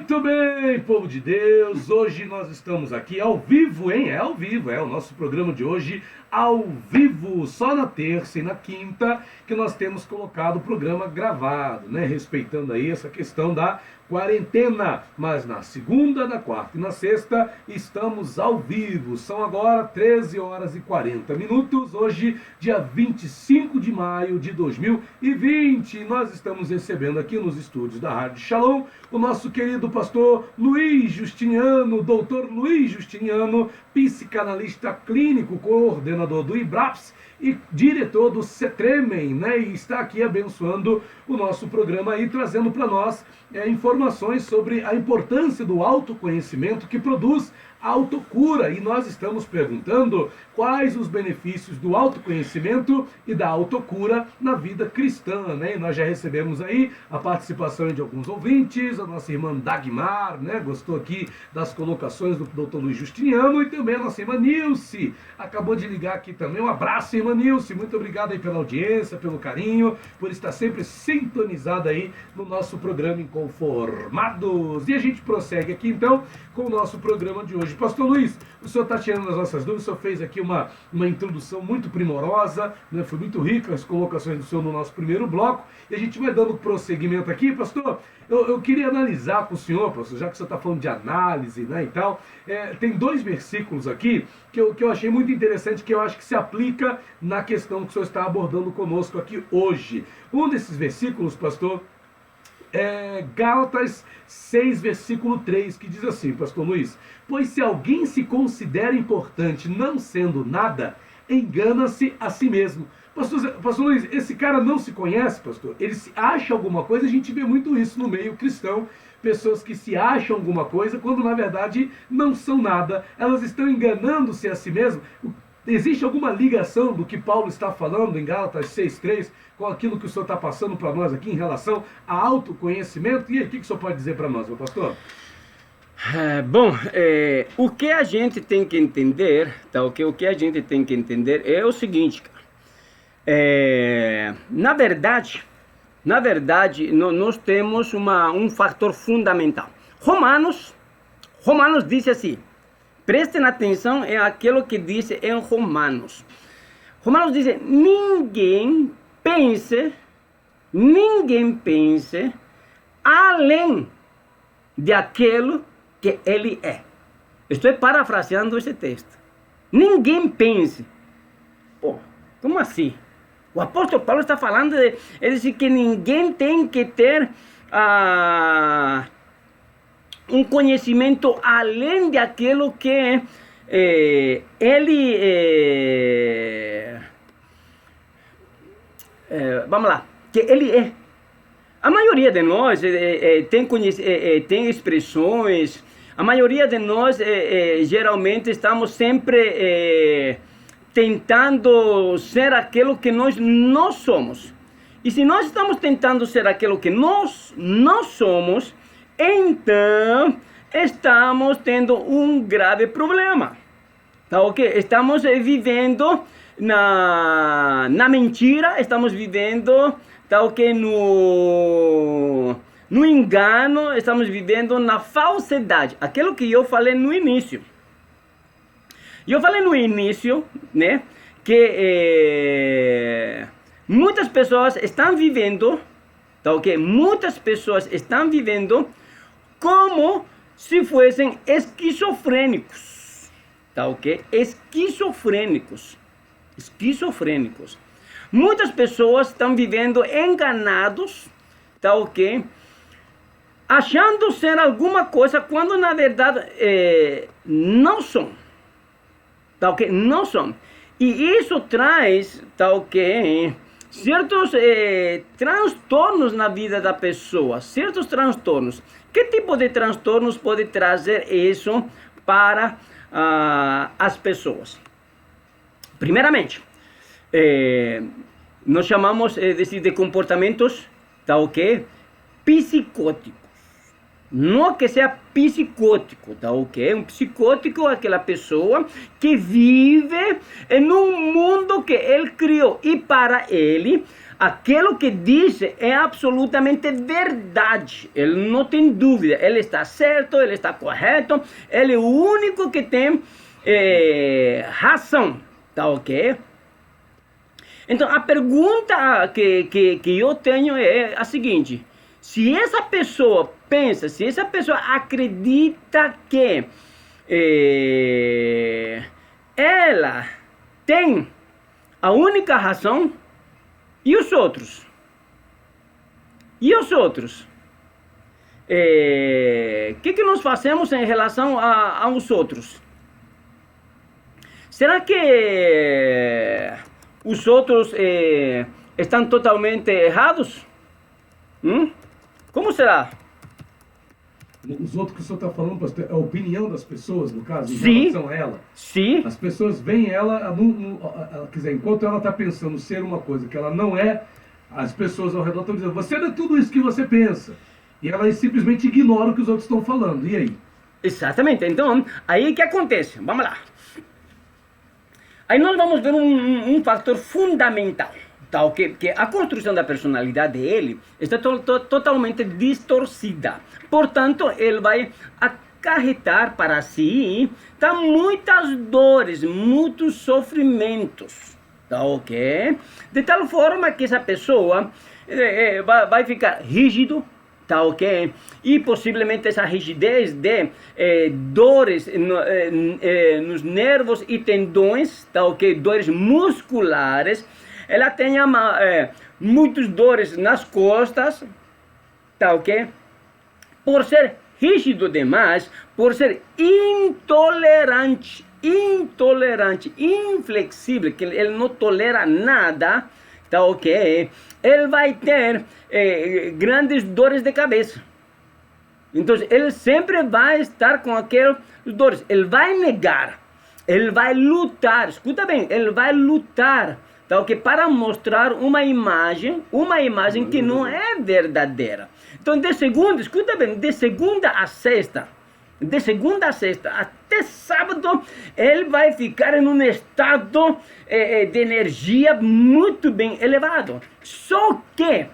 Muito bem, povo de Deus, hoje nós estamos aqui ao vivo, hein? É ao vivo, é o nosso programa de hoje ao vivo, só na terça e na quinta que nós temos colocado o programa gravado, né? Respeitando aí essa questão da quarentena, mas na segunda, na quarta e na sexta estamos ao vivo. São agora 13 horas e 40 minutos, hoje dia 25 de maio de 2020. Nós estamos recebendo aqui nos estúdios da Rádio Shalom o nosso querido pastor Luiz Justiniano, doutor Luiz Justiniano, psicanalista clínico, coordenador do IBRAPS e diretor do CETREMEN, né? E está aqui abençoando o nosso programa e trazendo para nós informações sobre a importância do autoconhecimento que produz autocura. E nós estamos perguntando quais os benefícios do autoconhecimento e da autocura na vida cristã, né? E nós já recebemos aí a participação de alguns ouvintes, a nossa irmã Dagmar, né? Gostou aqui das colocações do Dr. Luiz Justiniano, e também a nossa irmã Nilce, acabou de ligar aqui também. Um abraço, irmã Nilce, muito obrigado aí pela audiência, pelo carinho, por estar sempre sintonizada aí no nosso programa Inconformados. E a gente prossegue aqui então com o nosso programa de hoje. Pastor Luiz, o senhor está tirando as nossas dúvidas, o senhor fez aqui uma introdução muito primorosa, né? Foi muito rica as colocações do senhor no nosso primeiro bloco, e a gente vai dando prosseguimento aqui. Pastor, eu queria analisar com o senhor, pastor, já que o senhor está falando de análise, né, e tal, tem dois versículos aqui que eu achei muito interessante, que eu acho que se aplica na questão que o senhor está abordando conosco aqui hoje. Um desses versículos, pastor, Gálatas 6, versículo 3, que diz assim, pastor Luiz: pois se alguém se considera importante não sendo nada, engana-se a si mesmo. Pastor Luiz, esse cara não se conhece, pastor? Ele se acha alguma coisa. A gente vê muito isso no meio cristão, pessoas que se acham alguma coisa quando na verdade não são nada, elas estão enganando-se a si mesmas. Existe alguma ligação do que Paulo está falando em Gálatas 6,3 com aquilo que o senhor está passando para nós aqui em relação a autoconhecimento? E aí, o que o senhor pode dizer para nós, meu pastor? O que a gente tem que entender, tá, o que a gente tem que entender é o seguinte, cara. Na verdade, nós temos um fator fundamental. Romanos diz assim, prestem atenção em aquilo que diz em Romanos. Romanos diz: ninguém pense além de aquilo que ele é. Estou parafraseando esse texto. Ninguém pense. Pô, como assim? O apóstolo Paulo está falando ele diz que ninguém tem que ter um conhecimento além daquilo que que ele é. A maioria de nós tem expressões, a maioria de nós geralmente estamos sempre tentando ser aquilo que nós não somos. E se nós estamos tentando ser aquilo que nós não somos, então estamos tendo um grave problema. Tá ok? Estamos vivendo na mentira, estamos vivendo, tá ok, no engano, estamos vivendo na falsidade. Aquilo que eu falei no início. Eu falei no início, né, que muitas pessoas estão vivendo, tá ok? Muitas pessoas estão vivendo como se fossem esquizofrênicos, tá ok? Esquizofrênicos. Muitas pessoas estão vivendo enganados, tá ok? Achando ser alguma coisa quando na verdade não são, tá ok? Não são. E isso traz, tá ok, certos transtornos na vida da pessoa, certos transtornos. Que tipo de transtornos pode trazer isso para as pessoas? Primeiramente, nós chamamos de comportamentos, tá ok, psicóticos. Não que seja psicótico, tá ok? Um psicótico é aquela pessoa que vive em um mundo que ele criou. E para ele, aquilo que diz é absolutamente verdade. Ele não tem dúvida. Ele está certo, ele está correto. Ele é o único que tem razão, tá ok? Então, a pergunta que eu tenho é a seguinte: se essa pessoa pensa, se essa pessoa acredita que ela tem a única razão, e os outros? E os outros? Que nós fazemos em relação aos outros? Será que os outros estão totalmente errados? Como será? Os outros que o senhor está falando, pastor, é a opinião das pessoas, no caso, em Sim. relação a ela. Sim. As pessoas veem ela, quer dizer, enquanto ela está pensando ser uma coisa que ela não é, as pessoas ao redor estão dizendo, você não é tudo isso que você pensa. E ela simplesmente ignora o que os outros estão falando. E aí? Exatamente. Então, aí o que acontece? Vamos lá. Aí nós vamos ver um fator fundamental, tá? Que a construção da personalidade dele está totalmente distorcida. Portanto, ele vai acarretar para si muitas dores, muitos sofrimentos, tá ok? De tal forma que essa pessoa vai ficar rígido, tá ok? E possivelmente essa rigidez de dores nos nervos e tendões, tá ok? Dores musculares, ela tenha muitas dores nas costas, tá ok? Por ser rígido demais, por ser intolerante, inflexível, que ele não tolera nada, tá ok? Ele vai ter grandes dores de cabeça. Então, ele sempre vai estar com aquelas dores. Ele vai negar, ele vai lutar, escuta bem, ele vai lutar, tá ok? Para mostrar uma imagem que não é verdadeira. Então, escuta bem, de segunda a sexta, até sábado, ele vai ficar em um estado de energia muito bem elevado. Só que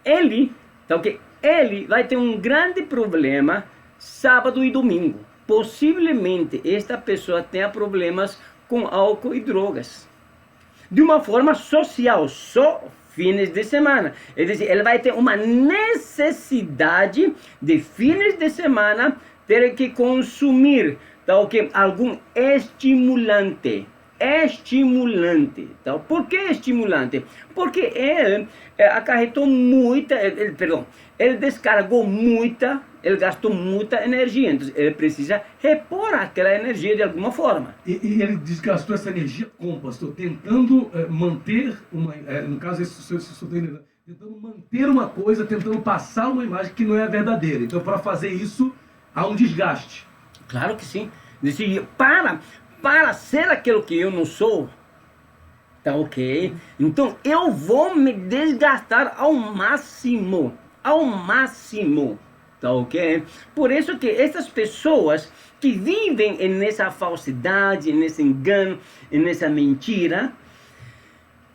ele, tá ok? Ele vai ter um grande problema sábado e domingo. Possivelmente esta pessoa tenha problemas com álcool e drogas. De uma forma social, só fines de semana. É dizer, ele vai ter uma necessidade de fines de semana ter que consumir, tá ok? Algum estimulante. Tá? Por que estimulante? Porque ele acarretou ele descargou ele gastou muita energia, então ele precisa repor aquela energia de alguma forma. E ele desgastou essa energia como, pastor? Tentando manter no caso, tentando manter uma coisa, tentando passar uma imagem que não é verdadeira. Então, para fazer isso, há um desgaste. Claro que sim. Para ser aquilo que eu não sou, tá ok? Então eu vou me desgastar ao máximo, tá ok? Por isso que essas pessoas que vivem nessa falsidade, nesse engano, nessa mentira,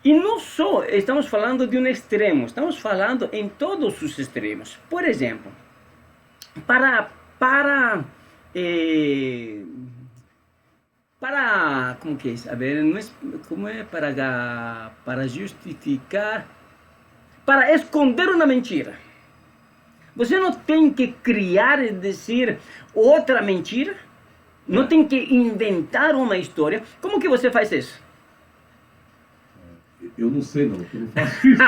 e não só estamos falando de um extremo, estamos falando em todos os extremos. Por exemplo, como que é? A ver, não é, como é para justificar, para esconder uma mentira. Você não tem que criar e dizer outra mentira, não tem que inventar uma história. Como que você faz isso? Eu não sei não, eu não faço isso.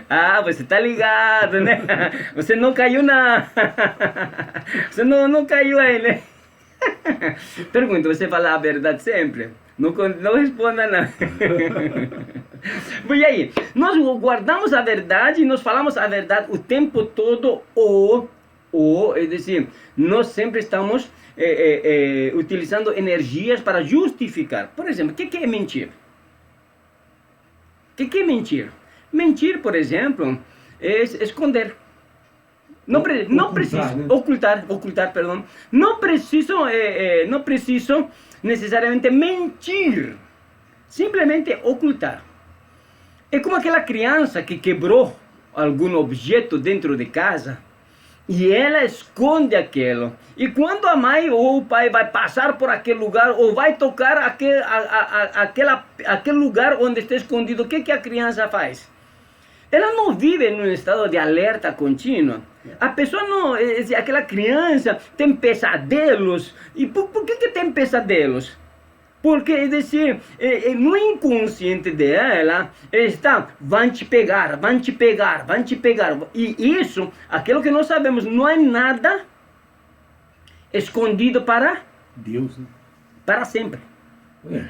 Ah, você tá ligado, né? Você não caiu você não caiu aí, né? Pergunta, você fala a verdade sempre? Não responda não. E aí, nós guardamos a verdade e nós falamos a verdade o tempo todo, é dizer, nós sempre estamos utilizando energias para justificar. Por exemplo, o que é mentir? O que é mentir? Mentir, por exemplo, é esconder. Não preciso né? ocultar, perdão. Não preciso necessariamente mentir. Simplesmente ocultar. É como aquela criança que quebrou algum objeto dentro de casa e ela esconde aquilo. E quando a mãe ou o pai vai passar por aquele lugar ou vai tocar aquele lugar onde está escondido, o que a criança faz? Ela não vive em um estado de alerta contínua. A pessoa não, aquela criança tem pesadelos. E por que tem pesadelos? Porque, é decir, no inconsciente dela está, vão te pegar, vão te pegar, vão te pegar. E isso, aquilo que nós sabemos, não é nada escondido para Deus, né? Para sempre. É.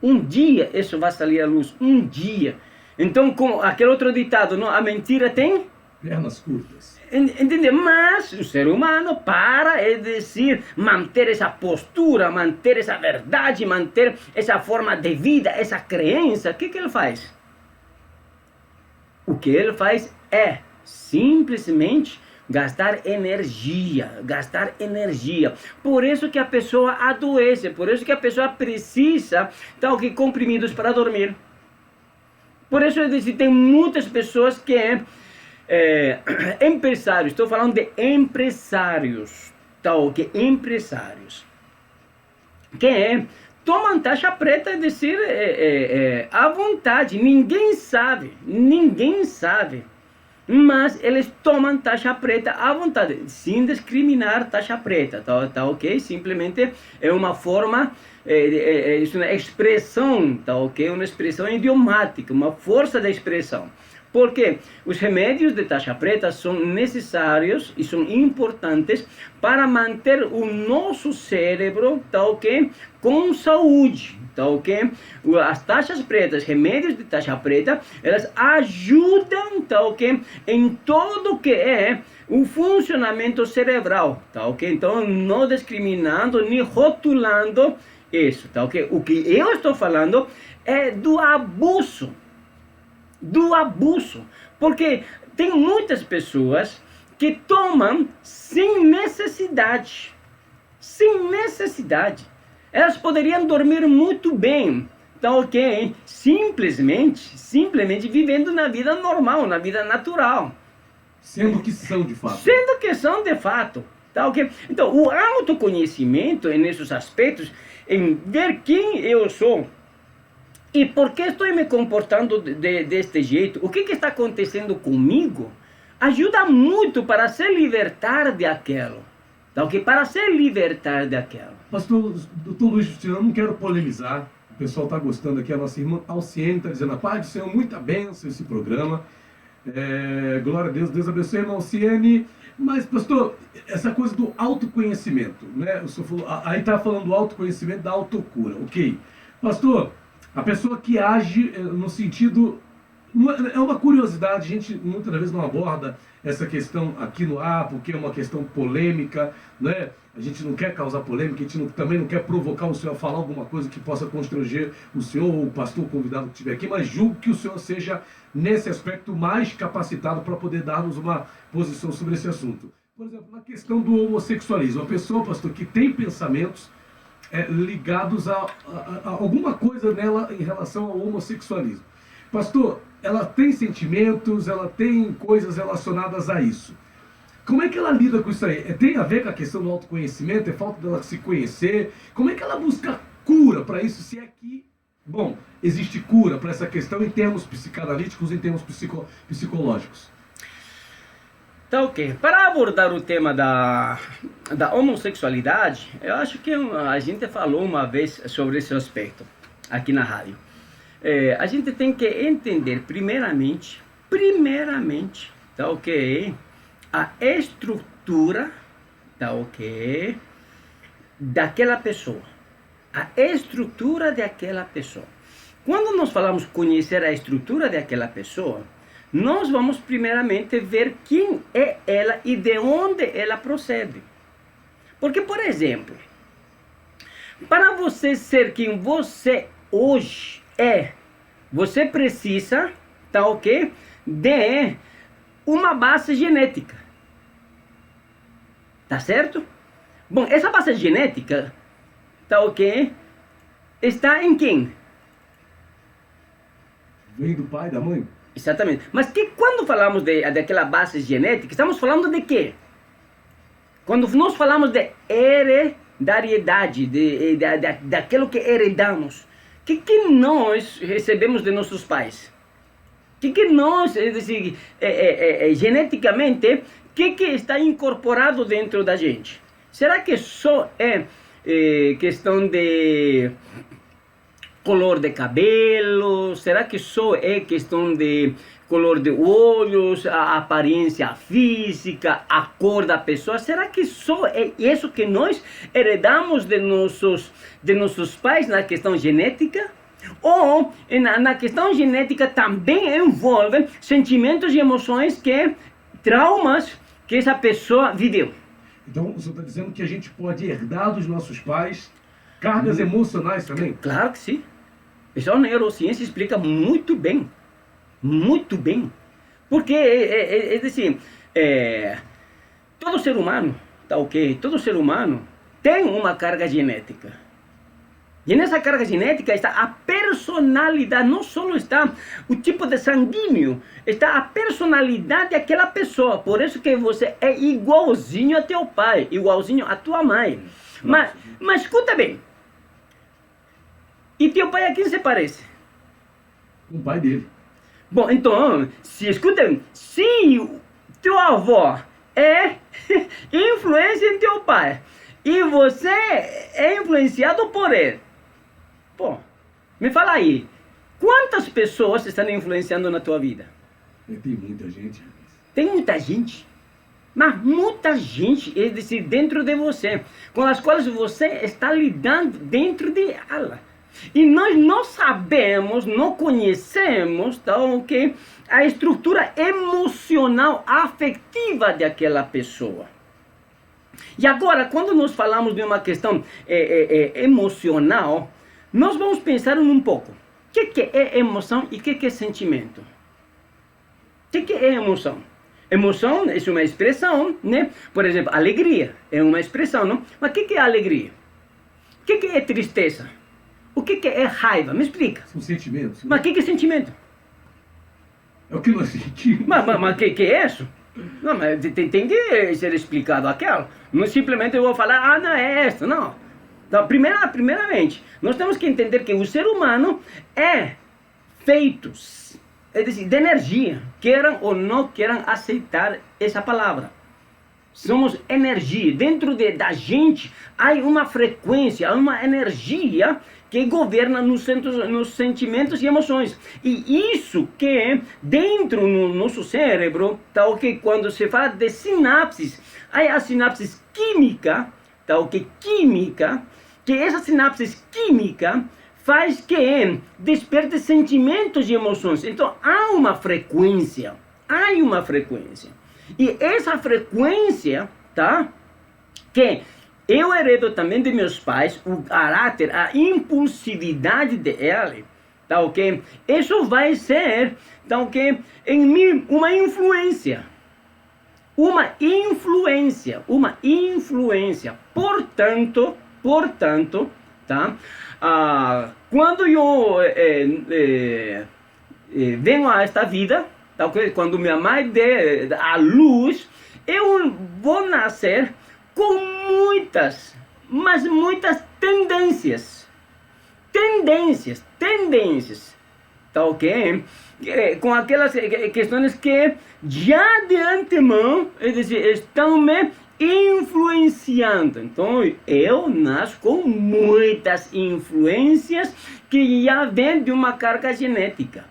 Um dia isso vai sair à luz, um dia. Então, como aquele outro ditado, não? A mentira tem Pernas curtas. entendeu? Mas o ser humano, para, é decir, manter essa postura, manter essa verdade, manter essa forma de vida, essa crença, o que ele faz? O que ele faz é simplesmente gastar energia, gastar energia. Por isso que a pessoa adoece, por isso que a pessoa precisa de comprimidos para dormir. Por isso tem muitas pessoas que empresários, estou falando de empresários, empresários, que tomam taxa preta, é dizer, à vontade, ninguém sabe, mas eles tomam taxa preta à vontade, sem discriminar taxa preta, tá ok? Simplesmente é uma forma, é uma expressão, tá ok? Uma expressão idiomática, uma força de expressão. Porque os remédios de taxa preta são necessários e são importantes para manter o nosso cérebro, tá ok? Com saúde, tá ok? As taxas pretas, remédios de taxa preta, elas ajudam, tá ok? Em todo que é o funcionamento cerebral, tá ok? Então, não discriminando nem rotulando isso, tá ok? O que eu estou falando é do abuso. Porque tem muitas pessoas que tomam sem necessidade. Elas poderiam dormir muito bem, tá ok? Simplesmente vivendo na vida normal, na vida natural. Sendo que são de fato. Tá ok? Então, o autoconhecimento nesses aspectos, em ver quem eu sou, e por que estou me comportando deste jeito? O que está acontecendo comigo? Ajuda muito para se libertar de aquilo. Tá ok? Para se libertar de aquilo. Pastor, doutor Luiz, eu não quero polemizar. O pessoal está gostando aqui. A nossa irmã Alciene está dizendo: a paz do Senhor, muita bênção esse programa. Glória a Deus, Deus abençoe a irmã Alciene. Mas, pastor, essa coisa do autoconhecimento, né? O senhor falou, aí está falando do autoconhecimento, da autocura. Ok. Pastor, a pessoa que age no sentido... É uma curiosidade, a gente muitas vezes não aborda essa questão aqui no ar, porque é uma questão polêmica, né? A gente não quer causar polêmica, a gente também não quer provocar o senhor a falar alguma coisa que possa constranger o senhor ou o pastor convidado que estiver aqui, mas julgo que o senhor seja, nesse aspecto, mais capacitado para poder darmos uma posição sobre esse assunto. Por exemplo, na questão do homossexualismo, a pessoa, pastor, que tem pensamentos ligados a alguma coisa nela em relação ao homossexualismo. Pastor, ela tem sentimentos, ela tem coisas relacionadas a isso. Como é que ela lida com isso aí? Tem a ver com a questão do autoconhecimento? É falta dela se conhecer? Como é que ela busca cura para isso? Se é que, bom, existe cura para essa questão em termos psicanalíticos, em termos psicológicos? Tá ok. Para abordar o tema da homossexualidade, eu acho que a gente falou uma vez sobre esse aspecto aqui na rádio. A gente tem que entender primeiramente, tá ok? A estrutura, tá ok? Daquela pessoa. A estrutura daquela pessoa. Quando nós falamos conhecer a estrutura daquela pessoa, nós vamos primeiramente ver quem é ela e de onde ela procede. Porque, por exemplo, para você ser quem você hoje você precisa tá ok? De uma base genética. Tá certo? Bom, essa base genética, tá ok? Está em quem? Vem do pai, da mãe? Exatamente. Mas quando falamos daquela base genética, estamos falando de quê? Quando nós falamos de heredariedade, daquilo que heredamos, o que nós recebemos de nossos pais? O que nós, geneticamente, o que está incorporado dentro da gente? Será que só é questão de color de cabelo? Será que só é questão de color de olhos, a aparência física, a cor da pessoa? Será que só é isso que nós heredamos de nossos pais na questão genética? Ou na questão genética também envolve sentimentos e emoções traumas que essa pessoa viveu? Então, você está dizendo que a gente pode herdar dos nossos pais cargas emocionais também? Claro que sim. Pessoal, a neurociência explica muito bem. Muito bem. Porque, todo ser humano, tá ok? Todo ser humano tem uma carga genética. E nessa carga genética está a personalidade, não só está o tipo de sanguíneo, está a personalidade daquela pessoa. Por isso que você é igualzinho a teu pai, igualzinho a tua mãe. Mas escuta bem. E teu pai a quem se parece? Com o pai dele. Bom, então, se teu avô é influência em teu pai e você é influenciado por ele, pô, me fala aí, quantas pessoas estão influenciando na tua vida? Tem muita gente. Tem muita gente, mas muita gente dentro de você, com as quais você está lidando dentro de ela. E nós não sabemos, não conhecemos, tá, okay, a estrutura emocional, afetiva daquela pessoa. E agora, quando nós falamos de uma questão emocional, nós vamos pensar um pouco. O que é emoção e o que é sentimento? O que é emoção? Emoção é uma expressão, né? Por exemplo, alegria é uma expressão, não? Mas o que é alegria? O que é tristeza? O que é raiva? Me explica. São sentimentos. Mas o que é sentimento? É o que nós sentimos. Mas o que é isso? Não, mas tem que ser explicado aquilo. Não simplesmente eu vou falar, não é isso, não. Então, primeiramente, nós temos que entender que o ser humano é feito, é dizer, de energia, queiram ou não queiram aceitar essa palavra. Somos energia. Dentro da gente há uma frequência, há uma energia que governa nos sentimentos e emoções. E isso que dentro no nosso cérebro, tá ok? Quando se fala de sinapses, há as sinapses química, tá ok? Química, que essa sinapses química faz que desperte sentimentos e emoções. Então há uma frequência, E essa frequência, tá? Que eu heredo também de meus pais, o caráter, a impulsividade dele, tá ok? Isso vai ser, tá ok? Em mim, uma influência. Portanto, tá? Quando eu venho a esta vida, tá ok? Quando minha mãe der a luz, eu vou nascer com muitas tendências, tá ok? Com aquelas questões que já de antemão, estão me influenciando. Então, eu nasço com muitas influências que já vêm de uma carga genética.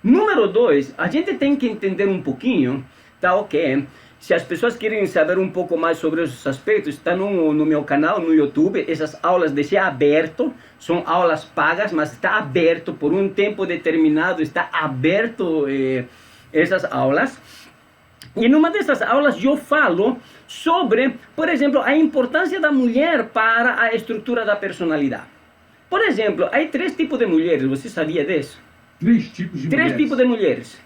Número 2, a gente tem que entender um pouquinho, tá ok? Se as pessoas querem saber um pouco mais sobre esses aspectos, está no meu canal, no YouTube. Essas aulas deixei aberto, são aulas pagas, mas está aberto por um tempo determinado, está aberto essas aulas. E numa dessas aulas eu falo sobre, por exemplo, a importância da mulher para a estrutura da personalidade. Por exemplo, há 3 tipos de mulheres, você sabia disso? Três tipos de Três mulheres. tipos de mulheres.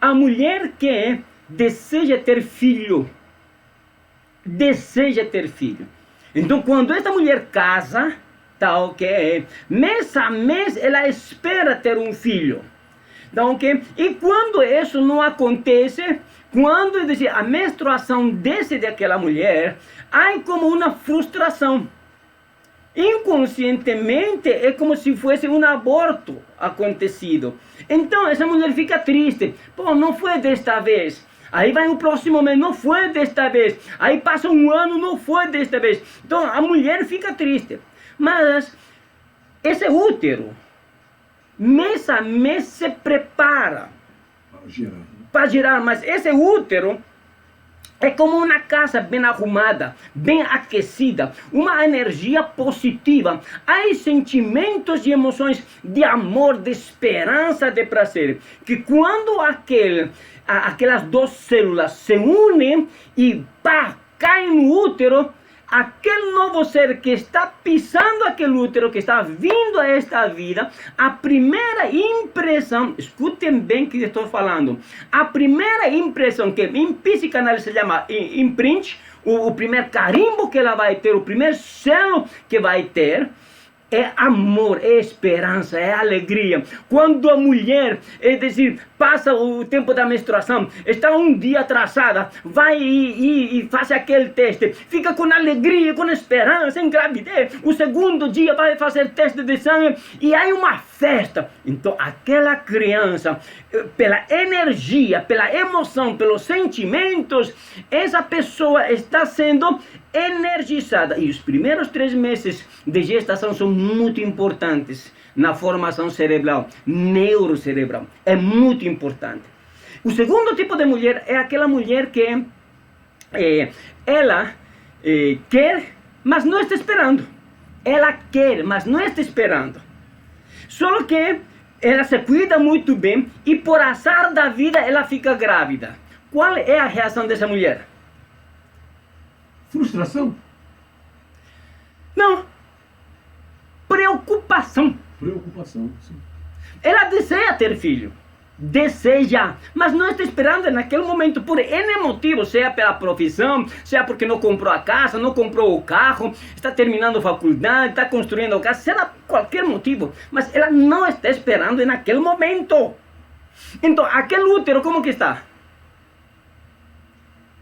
A mulher que deseja ter filho. Deseja ter filho. Então, quando esta mulher casa, tá ok? Mês a mês ela espera ter um filho. Tá ok? E quando isso não acontece, quando a menstruação desce daquela mulher, há como uma frustração. Inconscientemente é como se fosse um aborto acontecido. Então essa mulher fica triste. Pô, não foi desta vez. Aí vai o próximo mês, não foi desta vez. Aí passa um ano, não foi desta vez. Então a mulher fica triste. Mas esse útero, mês a mês se prepara para girar. Mas esse útero é como uma casa bem arrumada, bem aquecida, uma energia positiva. Há sentimentos e emoções de amor, de esperança, de prazer. Que quando aquelas duas células se unem e pá, caem no útero, aquele novo ser que está pisando aquele útero, que está vindo a esta vida, a primeira impressão, escutem bem o que estou falando, a primeira impressão que em psicanálise se chama imprint, o primeiro carimbo que ela vai ter, o primeiro selo que vai ter, é amor, é esperança, é alegria. Quando a mulher, passa o tempo da menstruação, está um dia atrasada, vai e faz aquele teste, fica com alegria, com esperança, engravidez. O segundo dia vai fazer teste de sangue e aí uma festa. Então aquela criança, pela energia, pela emoção, pelos sentimentos, essa pessoa está sendo energizada. E os primeiros 3 meses de gestação são muito importantes na formação cerebral, neurocerebral. É muito importante. O segundo tipo de mulher é aquela mulher que ela quer, mas não está esperando. Ela quer, mas não está esperando. Só que ela se cuida muito bem e por azar da vida ela fica grávida. Qual é a reação dessa mulher? Frustração? Não. Preocupação. Preocupação, sim. Ela deseja ter filho. Deseja, mas não está esperando naquele momento por N motivo, seja pela profissão, seja porque não comprou a casa, não comprou o carro, está terminando a faculdade, está construindo a casa, seja qualquer motivo, mas ela não está esperando naquele momento. Então, aquele útero como que está?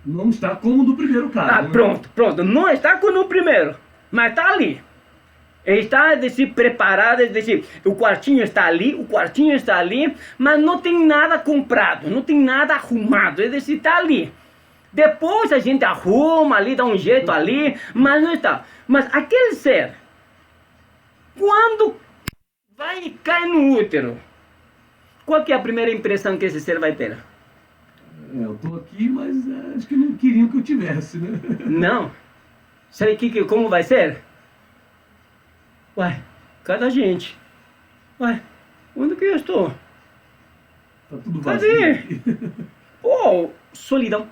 Não está como do primeiro caso. Pronto, não está como o primeiro, mas está ali. Está, preparado, o quartinho está ali, mas não tem nada comprado, não tem nada arrumado, está ali. Depois a gente arruma ali, dá um jeito ali, mas não está. Mas aquele ser, quando vai e cai no útero, qual que é a primeira impressão que esse ser vai ter? Eu estou aqui, mas acho que não queriam que eu tivesse, né? Não. Sabe como vai ser? Uai, cadê a gente? Uai, onde que eu estou? Tá tudo vazio. Cadê? Pô, solidão.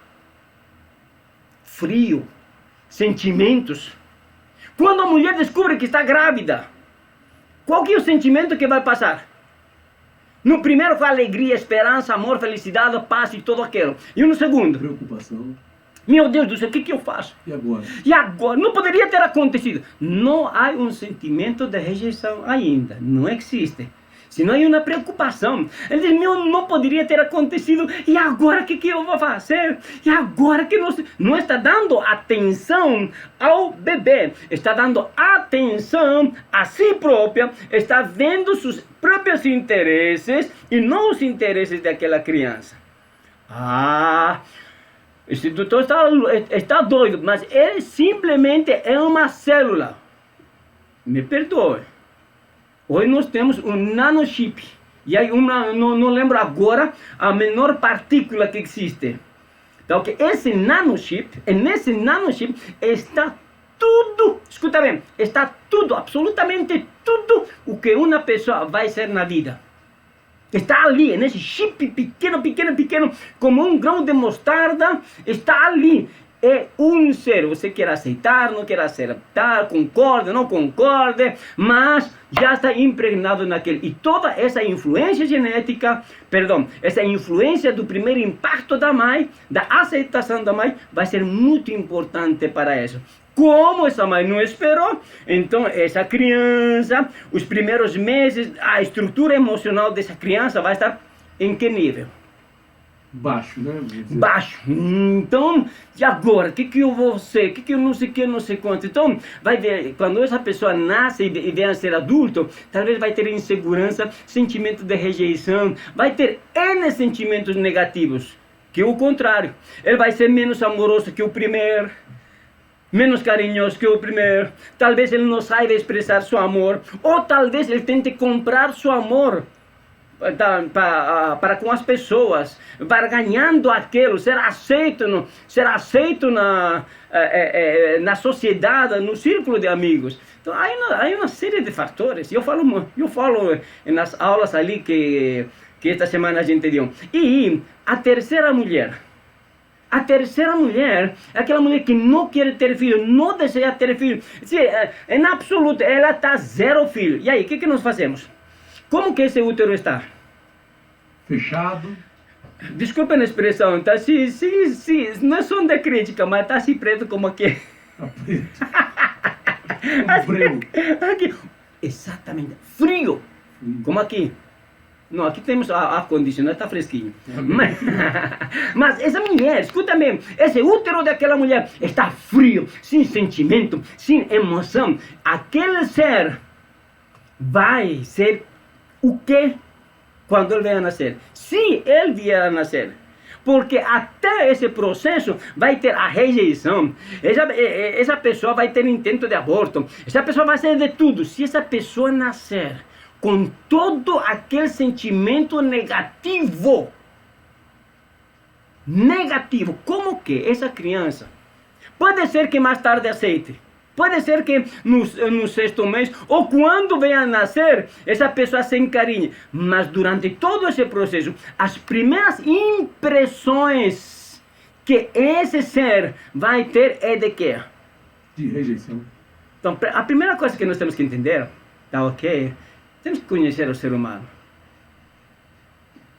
Frio. Sentimentos. Quando a mulher descobre que está grávida, qual que é o sentimento que vai passar? No primeiro foi alegria, esperança, amor, felicidade, paz e tudo aquilo. E no segundo? Preocupação. Meu Deus do céu, o que eu faço? E agora? E agora? Não poderia ter acontecido. Não há um sentimento de rejeição ainda. Não existe. Senão há uma preocupação. Ele diz, não poderia ter acontecido. E agora o que eu vou fazer? E agora que não está dando atenção ao bebê. Está dando atenção a si própria. Está vendo seus próprios interesses e não os interesses daquela criança. Esse doutor está doido, mas ele simplesmente é uma célula. Me perdoe. Hoje nós temos um nanochip. E aí não lembro agora a menor partícula que existe. Então, esse nanochip, nesse nanochip está tudo, escuta bem, está tudo, absolutamente tudo o que uma pessoa vai ser na vida. Está ali, nesse chip pequeno, como um grão de mostarda, está ali. é um ser. Você quer aceitar, não quer aceitar, concorda, não concorda, mas já está impregnado naquele. E toda essa influência genética, essa influência do primeiro impacto da mãe, da aceitação da mãe, vai ser muito importante para isso. Como essa mãe não esperou, então essa criança, os primeiros meses, a estrutura emocional dessa criança vai estar em que nível? Baixo, né? Baixo. Então, e agora? O que eu vou ser? O que eu não sei quanto? Então, vai ver, quando essa pessoa nasce e vem a ser adulto, talvez vai ter insegurança, sentimento de rejeição, vai ter N sentimentos negativos, que o contrário. Ele vai ser menos amoroso que o primeiro, menos carinhoso que o primeiro. Talvez ele não saiba expressar seu amor, ou talvez ele tente comprar seu amor para com as pessoas, para ganhando aquilo, ser aceito na sociedade, no círculo de amigos. Então, há uma série de fatores. Eu falo nas aulas ali que esta semana a gente deu. E a terceira mulher é aquela mulher que não quer ter filho, não deseja ter filho. Em absoluto, ela está zero filho. E aí, o que nós fazemos? Como que esse útero está? Fechado. Desculpa a expressão, tá assim, não é som de crítica, mas tá assim preto como aqui. Tá preto. Frio. Aqui. Exatamente, frio, como aqui. Não, aqui temos ar-condicionado, tá fresquinho. Mas essa mulher, escuta mesmo, esse útero daquela mulher está frio, sem sentimento, sem emoção. Aquele ser vai ser o quê? Quando ele vier a nascer. Se ele vier a nascer. Porque até esse processo vai ter a rejeição. Essa pessoa vai ter intento de aborto. Essa pessoa vai ser de tudo. Se essa pessoa nascer com todo aquele sentimento negativo, como que essa criança pode ser que mais tarde aceite? Pode ser que no sexto mês, ou quando venha a nascer, essa pessoa se encarinhe. Mas durante todo esse processo, as primeiras impressões que esse ser vai ter é de quê? De rejeição. Então, a primeira coisa que nós temos que entender, tá ok? Temos que conhecer o ser humano.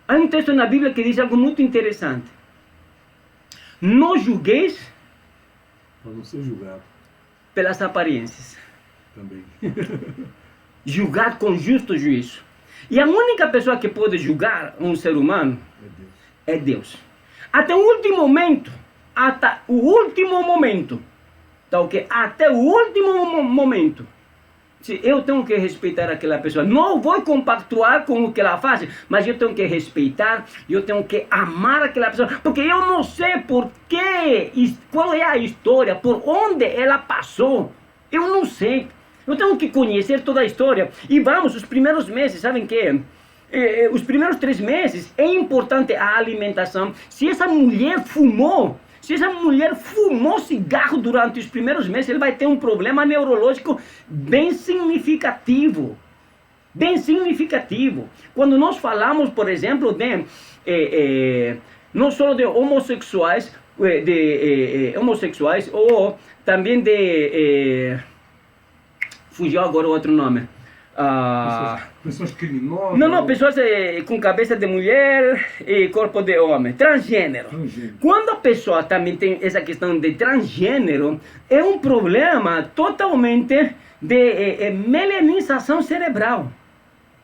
Há um texto na Bíblia que diz algo muito interessante. Não julgueis para não ser julgado. Pelas aparências. Também. Julgar com justo juízo. E a única pessoa que pode julgar um ser humano é Deus. Até o último momento, tá ok? Até o último momento. Se eu tenho que respeitar aquela pessoa, não vou compactuar com o que ela faz, mas eu tenho que respeitar, eu tenho que amar aquela pessoa, porque eu não sei por quê, qual é a história, por onde ela passou, eu não sei. Eu tenho que conhecer toda a história. E vamos, os primeiros meses, sabem que? Os primeiros 3 meses é importante a alimentação. Se essa mulher fumou cigarro durante os primeiros meses, ele vai ter um problema neurológico bem significativo. Bem significativo. Quando nós falamos, por exemplo, de não só de homossexuais, ou também de... fugiu agora o outro nome. Pessoas criminosas? Não, pessoas com cabeça de mulher e corpo de homem. Transgênero. Quando a pessoa também tem essa questão de transgênero, é um problema totalmente de melanização cerebral.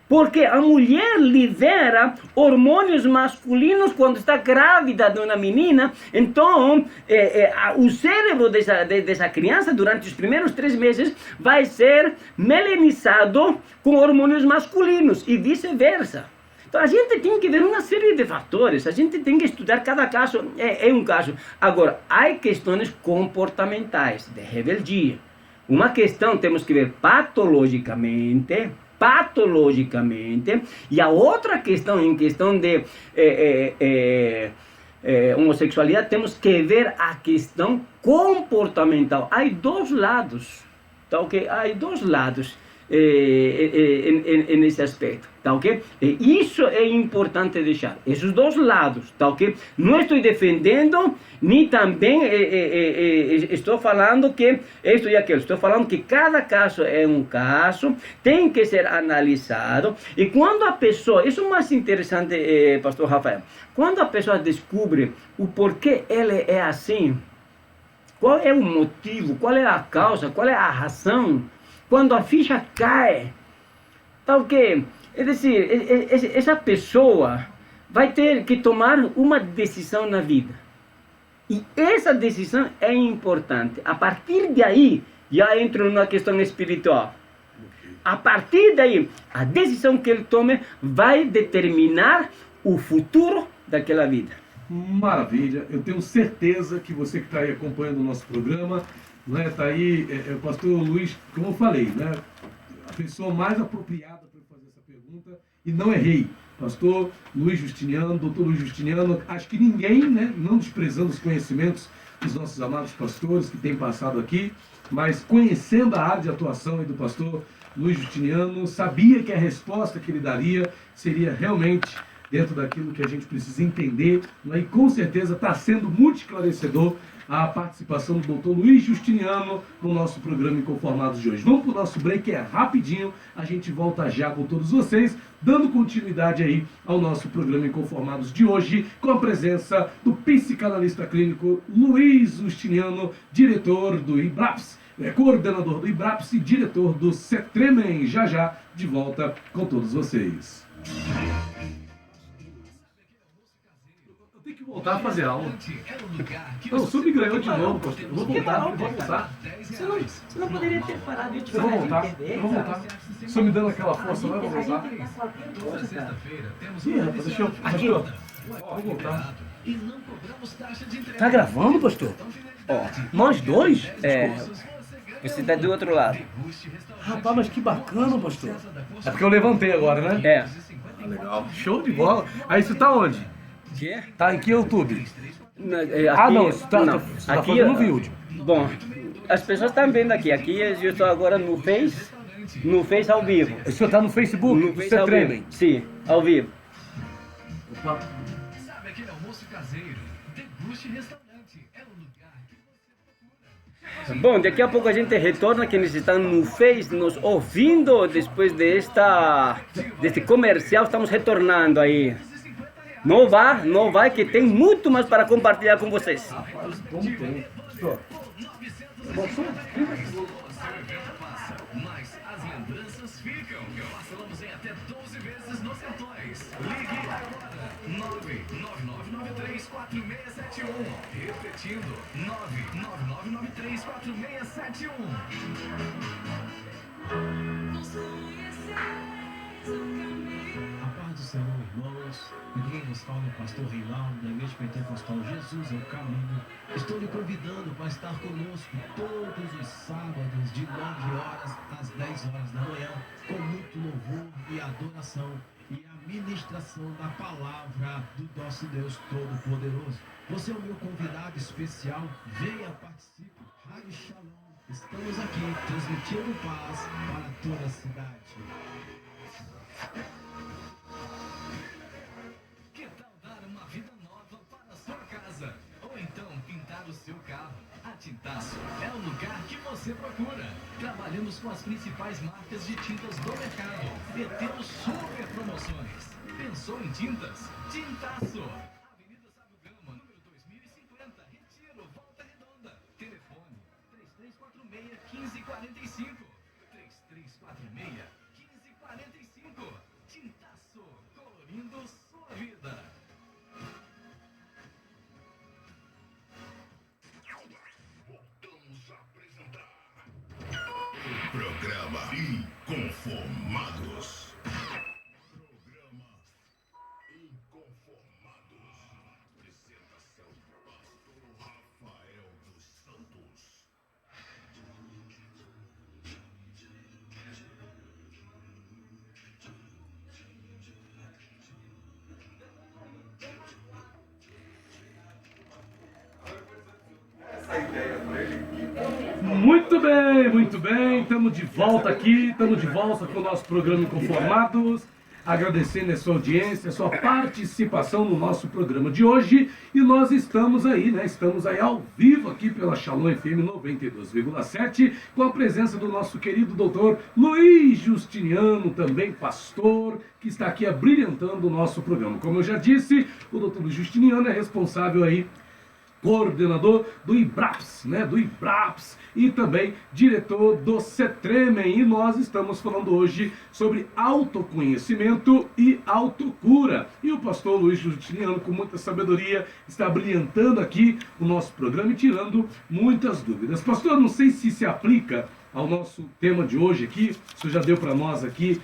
Porque a mulher libera hormônios masculinos quando está grávida de uma menina. Então, o cérebro dessa criança, durante os primeiros 3 meses, vai ser melanizado com hormônios masculinos e vice-versa. Então, a gente tem que ver uma série de fatores. A gente tem que estudar cada caso. É um caso. Agora, há questões comportamentais, de rebeldia. Uma questão temos que ver patologicamente, e a outra questão, em questão de homossexualidade, temos que ver a questão comportamental. Há 2 lados, tá ok? Há 2 lados. nesse aspecto, tá ok? E isso é importante deixar, esses dois lados, tá ok? Não estou defendendo, nem também estou falando que isto e aquilo, estou falando que cada caso é um caso, tem que ser analisado, e quando a pessoa, isso é o mais interessante, pastor Rafael, quando a pessoa descobre o porquê ela é assim, qual é o motivo, qual é a causa, qual é a razão, quando a ficha cai, tá ok? É decir, essa pessoa vai ter que tomar uma decisão na vida. E essa decisão é importante. A partir daí, já entro na questão espiritual. A partir daí, a decisão que ele tome vai determinar o futuro daquela vida. Maravilha, eu tenho certeza que você que está aí acompanhando o nosso programa, né, está aí, o pastor Luiz, como eu falei, né, a pessoa mais apropriada para fazer essa pergunta, e não errei, pastor Luiz Justiniano, doutor Luiz Justiniano, acho que ninguém, né, não desprezando os conhecimentos dos nossos amados pastores que têm passado aqui, mas conhecendo a área de atuação do pastor Luiz Justiniano, sabia que a resposta que ele daria seria realmente dentro daquilo que a gente precisa entender, né? E com certeza está sendo muito esclarecedor a participação do doutor Luiz Justiniano no nosso programa Inconformados de hoje. Vamos para o nosso break, é rapidinho, a gente volta já com todos vocês, dando continuidade aí ao nosso programa Inconformados de hoje, com a presença do psicanalista clínico Luiz Justiniano, diretor do IBRAPS, coordenador do IBRAPS e diretor do CETREMEM, já de volta com todos vocês. Tem que voltar a fazer aula. Não, o Sub ganhou de novo, pastor. Eu vou voltar. Você não poderia ter parado de Eu vou voltar. Só me dando aquela força lá, eu vou voltar. Ih, rapaz, deixa eu... Pastor, vou voltar. Tá gravando, pastor? Ó, nós dois? Você tá do outro lado. Rapaz, mas que bacana, pastor. É porque eu levantei agora, né? Legal. Show de bola. Aí você tá onde? Que? Tá em que YouTube? Aqui, não, você tá fazendo no vídeo. Bom, as pessoas estão vendo aqui. Aqui eu estou agora no Face ao vivo. O senhor tá no Facebook? No Face ao vivo. Sim, ao vivo. Opa. Sabe aquele almoço caseiro? Deguste Restaurante. É o lugar que você procura. Bom, daqui a pouco a gente retorna, quienes estão no Face nos ouvindo depois deste comercial, estamos retornando aí. Não vai, que tem muito mais para compartilhar com vocês. Rapaz, como tem. Mas as lembranças ficam. Parcelamos em até 12 vezes nos cartões. Ligue agora. 999934671. Repetindo. 999934671. A paz do Senhor, irmãos. Aqui quem nos fala é o pastor Reinaldo, da Igreja Pentecostal Jesus é o Caminho. Estou lhe convidando para estar conosco todos os sábados, de 9 horas às 10 horas da manhã, com muito louvor e adoração e a ministração da palavra do nosso Deus Todo-Poderoso. Você é o meu convidado especial, venha, participe. Rádio Shalom, estamos aqui transmitindo paz para toda a cidade. Que tal dar uma vida nova para a sua casa? Ou então pintar o seu carro? A Tintaço é o lugar que você procura. Trabalhamos com as principais marcas de tintas do mercado e temos super promoções. Pensou em tintas? Tintaço! Avenida Sábio Gama, número 2050, Retiro, Volta Redonda. Telefone 3346-1545. 3346-1545. Tintaço, colorindo sua vida. Voltamos a apresentar o programa Inconformados. Programa Inconformados. Apresentação: Pastor Rafael dos Santos. Muito bem, muito bem. Estamos de volta aqui, estamos de volta com o nosso programa Inconformados. Agradecendo a sua audiência, a sua participação no nosso programa de hoje. E nós estamos aí, né? Estamos aí ao vivo aqui pela Shalom FM 92,7, com a presença do nosso querido doutor Luiz Justiniano, também pastor, que está aqui abrilhantando o nosso programa. Como eu já disse, o doutor Luiz Justiniano é responsável aí, coordenador do IBRAPS, né, do IBRAPS, e também diretor do CETREMEN, e nós estamos falando hoje sobre autoconhecimento e autocura. E o pastor Luiz Justiniano, com muita sabedoria, está brilhantando aqui o nosso programa e tirando muitas dúvidas. Pastor, não sei se aplica ao nosso tema de hoje aqui, o senhor já deu para nós aqui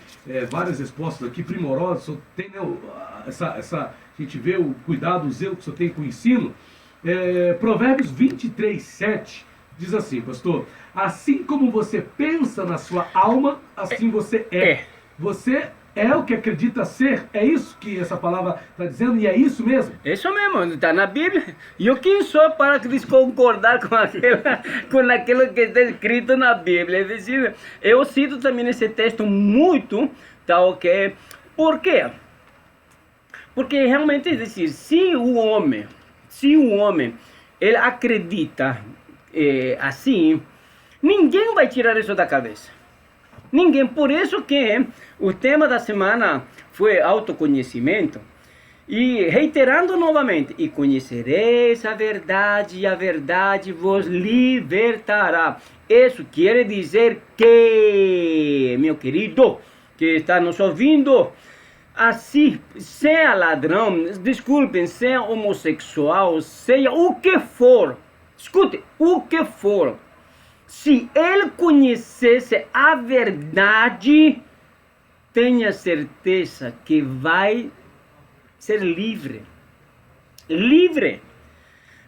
várias respostas aqui primorosas, o senhor tem, né, a gente vê o cuidado, o zelo que o senhor tem com o ensino. Provérbios 23:7 diz assim, pastor: assim como você pensa na sua alma, assim você é. Você é o que acredita ser. É isso que essa palavra está dizendo, e é isso mesmo? Isso mesmo, está na Bíblia. E eu quem sou para desconcordar com aquilo que está escrito na Bíblia? É decir, eu cito também esse texto muito, tá ok? Por quê? Porque realmente, é decir, se o homem ele acredita assim, ninguém vai tirar isso da cabeça. Ninguém. Por isso que o tema da semana foi autoconhecimento. E reiterando novamente, e conhecereis a verdade, e a verdade vos libertará. Isso quer dizer que, meu querido, que está nos ouvindo, assim, seja ladrão, desculpem, seja homossexual, seja o que for, escute, o que for, se ele conhecesse a verdade, tenha certeza que vai ser livre. Livre.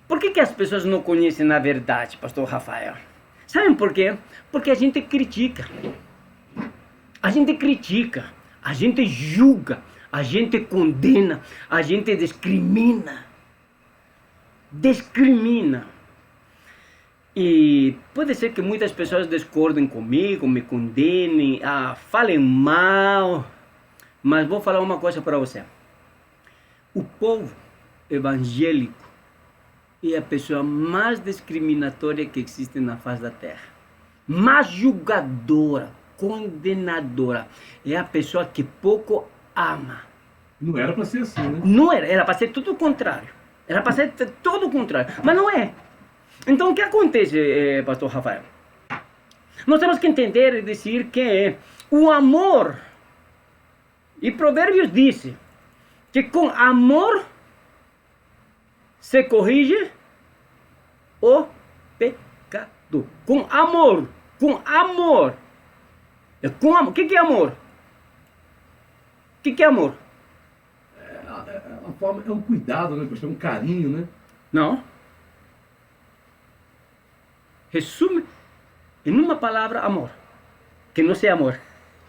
Por que as pessoas não conhecem a verdade, pastor Rafael? Sabem por quê? Porque a gente critica. A gente critica. A gente julga, a gente condena, a gente discrimina. E pode ser que muitas pessoas discordem comigo, me condenem, falem mal, mas vou falar uma coisa para você. O povo evangélico é a pessoa mais discriminatória que existe na face da terra, mais julgadora, condenadora. É a pessoa que pouco ama. Não era para ser assim, né? Não era para ser tudo o contrário. Era para ser todo o contrário, mas não é. Então o que acontece, pastor Rafael? Nós temos que entender e dizer que o amor, e Provérbios diz que com amor se corrige o pecado. Com amor. O que é amor? O que é amor? A forma, é um cuidado, né, pastor? É um carinho, né? Não. Resume em uma palavra amor. Que não seja amor.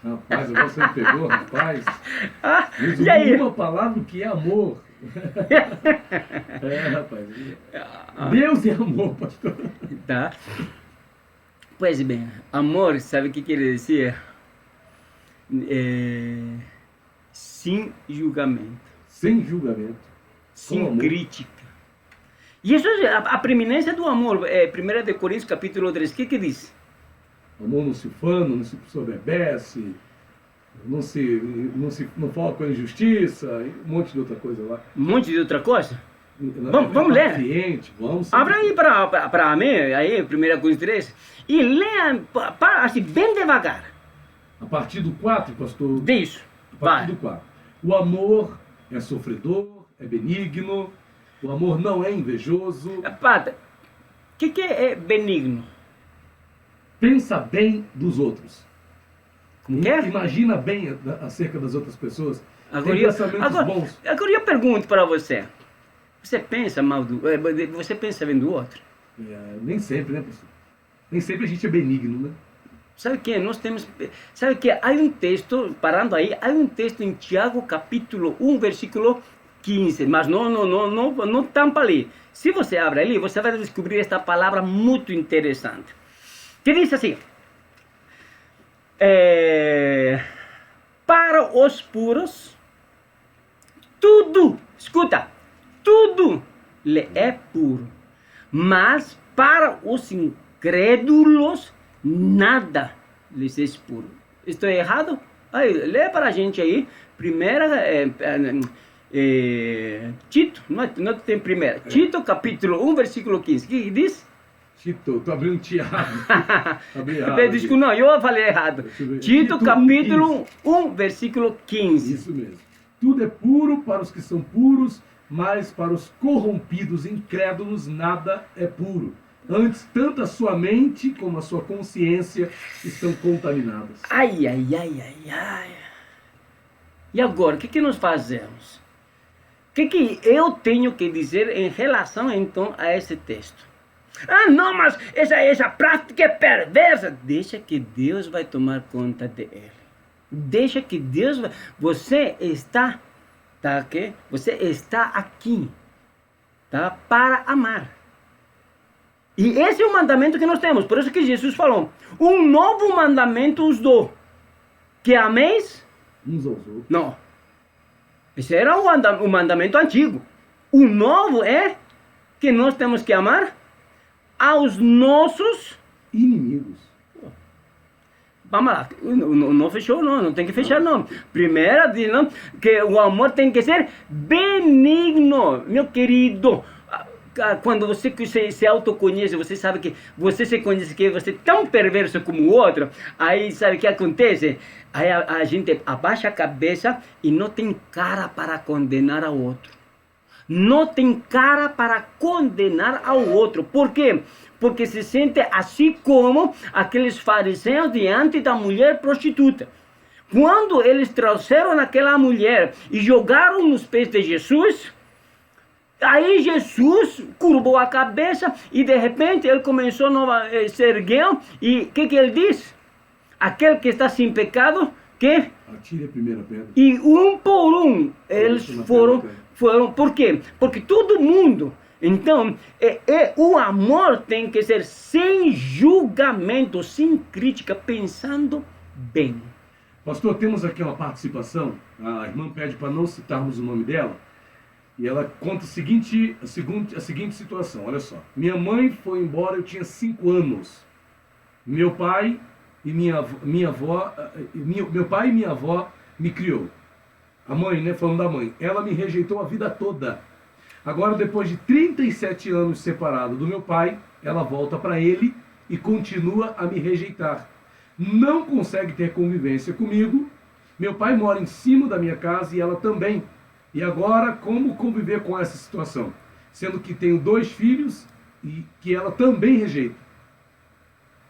Rapaz, você me pegou, rapaz. E aí? Uma palavra que é amor. Rapaz. Deus é amor, pastor. Tá. Pois bem, amor, sabe o que quer dizer? Sem julgamento. Sem julgamento. Sem crítica. E isso é a preeminência do amor. 1 Coríntios capítulo 3, o que diz? Amor não se ufana, não se soberbece, não fala com a injustiça, um monte de outra coisa lá. Um monte de outra coisa? Vamos ler. Vamos. Abra aí para mim, aí, 1 Coríntios 3, e leia assim, bem devagar. A partir do 4, pastor? Disso. A partir do 4. O amor é sofredor, é benigno, o amor não é invejoso. Padre, o que é benigno? Pensa bem dos outros. Como que é? Imagina bem acerca das outras pessoas. Agora eu pergunto para você. Você pensa mal você pensa bem do outro? Nem sempre, né, pastor? Nem sempre a gente é benigno, né? Sabe que nós temos... Sabe que há um texto, parando aí, há um texto em Tiago, capítulo 1, versículo 15, mas não tampa ali. Se você abre ali, você vai descobrir esta palavra muito interessante. que diz assim: para os puros, tudo, escuta, tudo lhe é puro, mas para os incrédulos, nada lhes é puro. Estou errado? Aí, lê para a gente aí, Tito, não tem primeira, Tito capítulo 1, versículo 15, o que diz? Tito, tô abrindo Tiago. Desculpa, não, eu falei errado. Tito capítulo 1, versículo 15. Isso mesmo. Tudo é puro para os que são puros, mas para os corrompidos, incrédulos, nada é puro. Antes, tanto a sua mente como a sua consciência estão contaminadas. Ai. E agora, o que nós fazemos? O que eu tenho que dizer em relação, então, a esse texto? Ah, não, mas essa prática é perversa. Deixa que Deus vai tomar conta dele. Deixa que Deus vai... Você está, tá, okay? Você está aqui, tá, para amar. E esse é o mandamento que nós temos. Por isso que Jesus falou: um novo mandamento os dou, que ameis uns aos outros. Não. Esse era o mandamento antigo. O novo é que nós temos que amar aos nossos inimigos. Vamos lá, não fechou, não tem que fechar, não. Primeiro, diz, não, que o amor tem que ser benigno, meu querido. Quando você se autoconhece, você sabe que você se conhece que você é tão perverso como o outro, aí sabe o que acontece? Aí a gente abaixa a cabeça e não tem cara para condenar ao outro. Não tem cara para condenar ao outro. Por quê? Porque se sente assim como aqueles fariseus diante da mulher prostituta. Quando eles trouxeram aquela mulher e jogaram nos pés de Jesus, aí Jesus curvou a cabeça e de repente ele começou a se erguer e o que ele diz? Aquele que está sem pecado, que? Atire a primeira pedra. E um por um eles foram, por quê? Porque todo mundo, então, o amor tem que ser sem julgamento, sem crítica, pensando bem. Pastor, temos aqui uma participação, a irmã pede para não citarmos o nome dela, e ela conta a seguinte situação, olha só. Minha mãe foi embora, eu tinha 5 anos. Meu pai e minha avó me criou. A mãe, né, falando da mãe, ela me rejeitou a vida toda. Agora, depois de 37 anos separado do meu pai, ela volta para ele e continua a me rejeitar. Não consegue ter convivência comigo. Meu pai mora em cima da minha casa e ela também. E agora, como conviver com essa situação? Sendo que tenho 2 filhos e que ela também rejeita.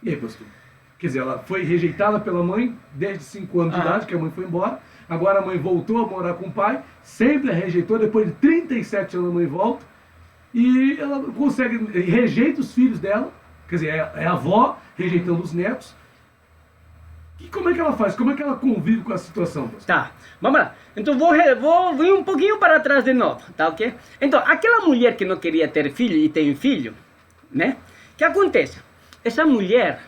E aí, pastor? Quer dizer, ela foi rejeitada pela mãe desde 5 anos de idade, que a mãe foi embora. Agora a mãe voltou a morar com o pai, sempre a rejeitou. Depois de 37 anos a mãe volta. E ela rejeita os filhos dela. Quer dizer, é a avó rejeitando os netos. E como é que ela faz? Como é que ela convive com a situação, pastor? Tá, vamos lá. Então vou vir um pouquinho para trás de novo, tá ok? Então, aquela mulher que não queria ter filho e tem filho, né? O que acontece? Essa mulher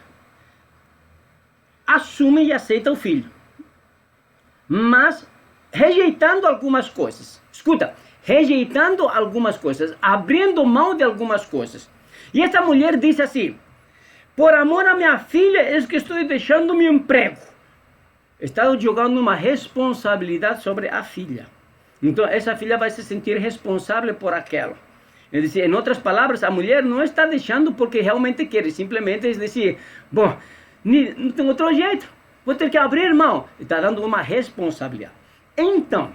assume e aceita o filho, mas rejeitando algumas coisas. Escuta, rejeitando algumas coisas, abrindo mão de algumas coisas. E essa mulher disse assim: por amor a minha filha, é que estou deixando meu emprego. Está jogando uma responsabilidade sobre a filha. Então, essa filha vai se sentir responsável por aquilo. Em outras palavras, a mulher não está deixando porque realmente quer. Simplesmente dizer, bom, não tem outro jeito. Vou ter que abrir mão. Está dando uma responsabilidade. Então,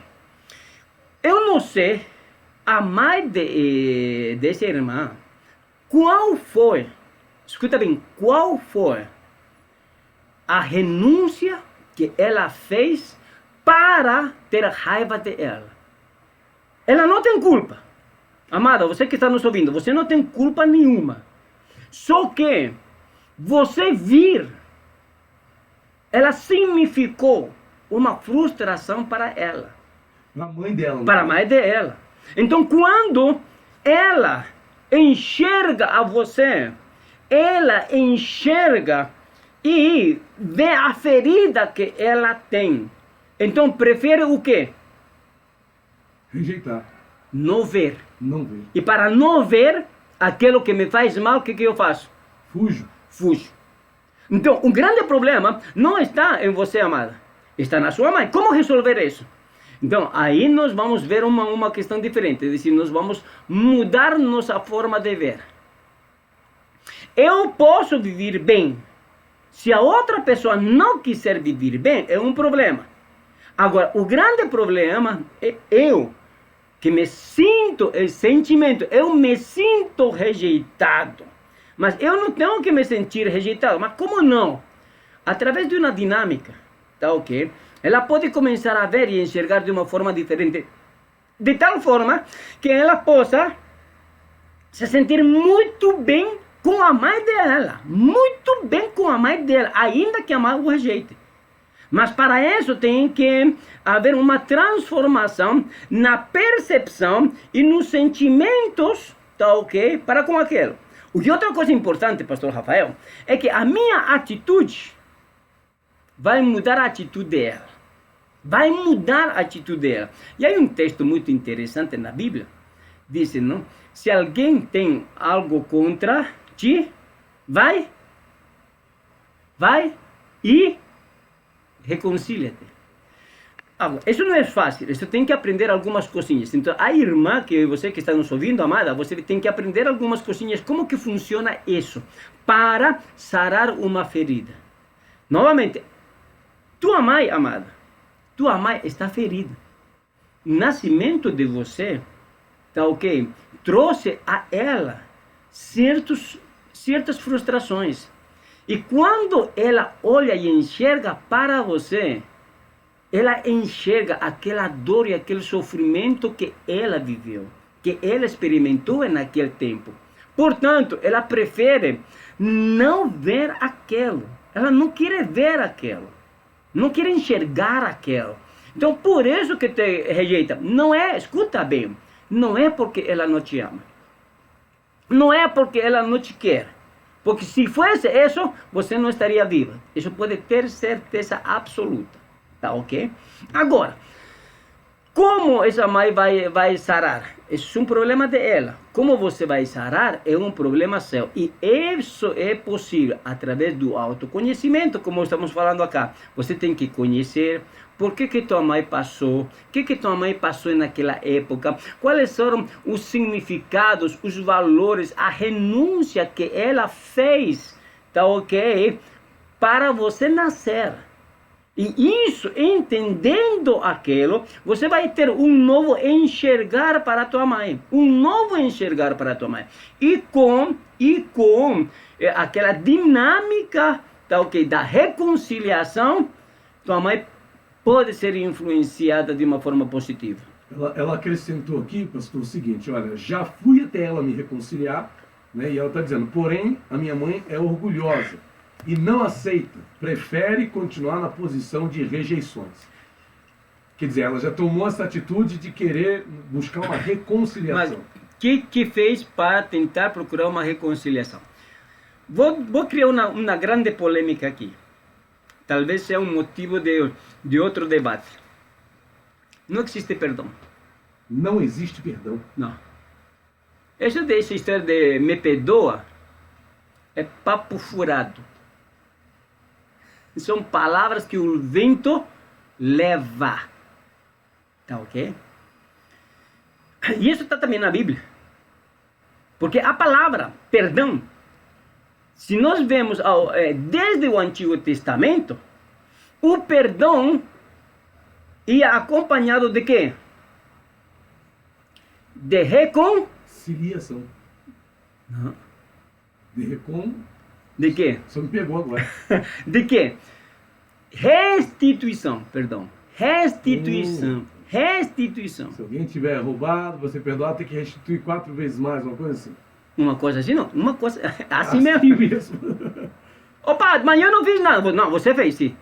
eu não sei, a mãe dessa irmã, qual foi, escuta bem, qual foi a renúncia que ela fez para ter raiva dela. Ela não tem culpa. Amada, você que está nos ouvindo, você não tem culpa nenhuma. Só que você vir, ela significou uma frustração para ela. Para a mãe dela. Para a mãe dela. Então, quando ela enxerga a você ela enxerga e vê a ferida que ela tem. Então prefere o quê? Rejeitar. Não ver. Não ver. E para não ver aquilo que me faz mal, o que eu faço? Fujo. Fujo. Então, o grande problema não está em você, amada. Está na sua mãe. Como resolver isso? Então, aí nós vamos ver uma questão diferente. É decir, nós vamos mudar nossa forma de ver. Eu posso viver bem. Se a outra pessoa não quiser viver bem, é um problema. Agora, o grande problema é eu, que me sinto, é sentimento, eu me sinto rejeitado. Mas eu não tenho que me sentir rejeitado. Mas como não? Através de uma dinâmica, tá ok? Ela pode começar a ver e enxergar de uma forma diferente. De tal forma que ela possa se sentir muito bem com a mãe dela. Muito bem com a mãe dela, ainda que a mãe o rejeite. Mas para isso tem que haver uma transformação na percepção e nos sentimentos, tá ok? Para com aquilo. E outra coisa importante, pastor Rafael, é que a minha atitude vai mudar a atitude dela. Vai mudar a atitude dela. E aí um texto muito interessante na Bíblia, diz, não? Se alguém tem algo contra ti, vai e reconcilia-te. Agora, isso não é fácil, isso tem que aprender algumas coisinhas. Então, a irmã, que você que está nos ouvindo, amada, você tem que aprender algumas coisinhas, como que funciona isso, para sarar uma ferida. Novamente, tua mãe, amada, tua mãe está ferida. O nascimento de você, tá ok? Trouxe a ela certas frustrações. E quando ela olha e enxerga para você, ela enxerga aquela dor e aquele sofrimento que ela viveu, que ela experimentou naquele tempo. Portanto, ela prefere não ver aquilo. Ela não quer ver aquilo. Não quer enxergar aquilo. Então, por isso que te rejeita. Não é, escuta bem, não é porque ela não te ama. Não é porque ela não te quer. Porque se fosse isso, você não estaria viva. Isso pode ter certeza absoluta. Tá ok? Agora, como essa mãe vai sarar? Isso é um problema dela. Como você vai sarar é um problema seu. E isso é possível através do autoconhecimento, como estamos falando acá. Você tem que conhecer por que tua mãe passou, o que tua mãe passou naquela época, quais foram os significados, os valores, a renúncia que ela fez, tá ok? Para você nascer. E isso, entendendo aquilo, você vai ter um novo enxergar para a tua mãe. Um novo enxergar para a tua mãe. E com aquela dinâmica, tá ok, da reconciliação, tua mãe pode ser influenciada de uma forma positiva. Ela acrescentou aqui, pastor, o seguinte, olha, já fui até ela me reconciliar, né, e ela está dizendo, porém, a minha mãe é orgulhosa. E não aceita, prefere continuar na posição de rejeições. Quer dizer, ela já tomou essa atitude de querer buscar uma reconciliação. Mas o que fez para tentar procurar uma reconciliação? Vou criar uma grande polêmica aqui. Talvez seja um motivo de outro debate. Não existe perdão. Não existe perdão. Não. Essa história de me perdoa é papo furado. São palavras que o vento leva. Tá ok? E isso está também na Bíblia. Porque a palavra perdão, se nós vemos desde o Antigo Testamento, o perdão ia acompanhado de quê? De reconciliação. Não. De quê? Só me pegou agora. De quê? Restituição, perdão. Restituição. Restituição. Se alguém tiver roubado, você perdoar, tem que restituir 4 vezes mais, uma coisa assim. Uma coisa assim, não. Uma coisa assim mesmo. Opa, mas eu não fiz nada. Não, você fez sim.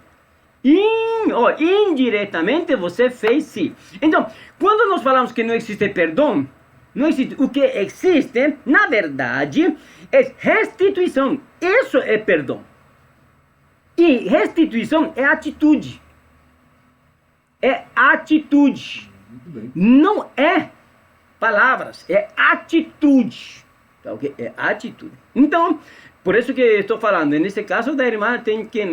Indiretamente você fez sim. Então, quando nós falamos que não existe perdão, Não existe. O que existe, na verdade, é restituição. Isso é perdão. E restituição é atitude. É atitude. Muito bem. Não é palavras, é atitude. Tá, okay? É atitude. Então, por isso que estou falando, nesse caso da irmã,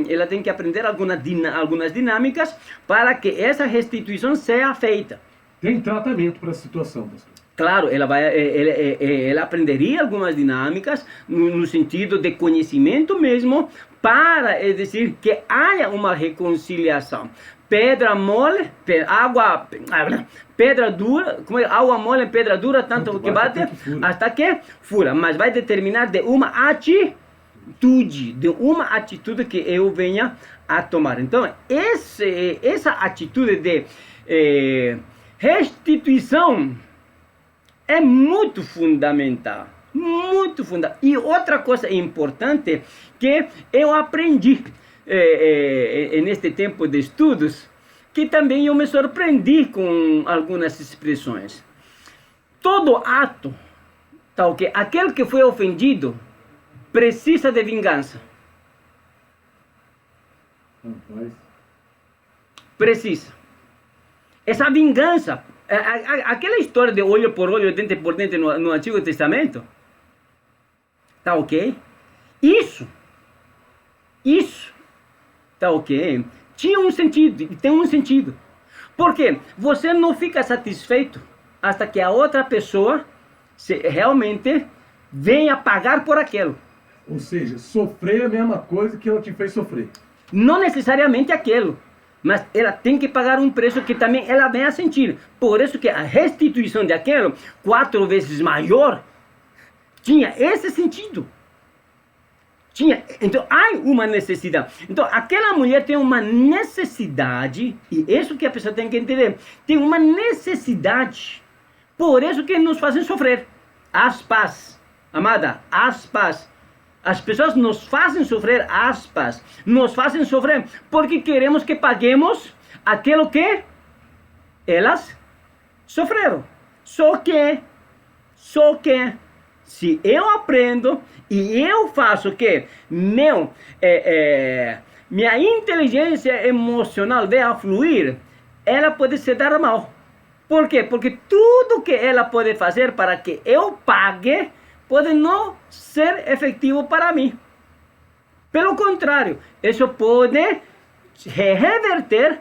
ela tem que aprender algumas dinâmicas para que essa restituição seja feita. Tem tratamento para a situação, pastor. Claro, ela aprenderia algumas dinâmicas no sentido de conhecimento mesmo, para dizer que haja uma reconciliação. Pedra mole, pedra dura, água mole, pedra dura, tanto que bate até que fura. Mas vai determinar de uma atitude, que eu venha a tomar. Então, essa atitude de restituição é muito fundamental. Muito fundamental. E outra coisa importante que eu aprendi neste tempo de estudos, que também eu me surpreendi com algumas expressões. Todo ato, tal que aquele que foi ofendido precisa de vingança. Rapaz. Precisa. Essa vingança, aquela história de olho por olho, dente por dente no Antigo Testamento, tá ok? Isso, tá ok? Tinha um sentido, e tem um sentido. Porque você não fica satisfeito hasta que a outra pessoa realmente venha pagar por aquilo. Ou seja, sofrer é a mesma coisa que ela te fez sofrer. Não necessariamente aquilo, mas ela tem que pagar um preço que também ela venha a sentir. Por isso que a restituição de aquilo, 4 vezes maior, tinha esse sentido. Então, há uma necessidade. Então, aquela mulher tem uma necessidade, e isso que a pessoa tem que entender, tem uma necessidade. Por isso que nos fazem sofrer. Aspas, amada, aspas. As pessoas nos fazem sofrer, aspas. Nos fazem sofrer porque queremos que paguemos aquilo que elas sofreram. Só que, se eu aprendo e eu faço que minha inteligência emocional venha a fluir, ela pode se dar mal. Por quê? Porque tudo que ela pode fazer para que eu pague pode não ser efetivo para mim. Pelo contrário, isso pode reverter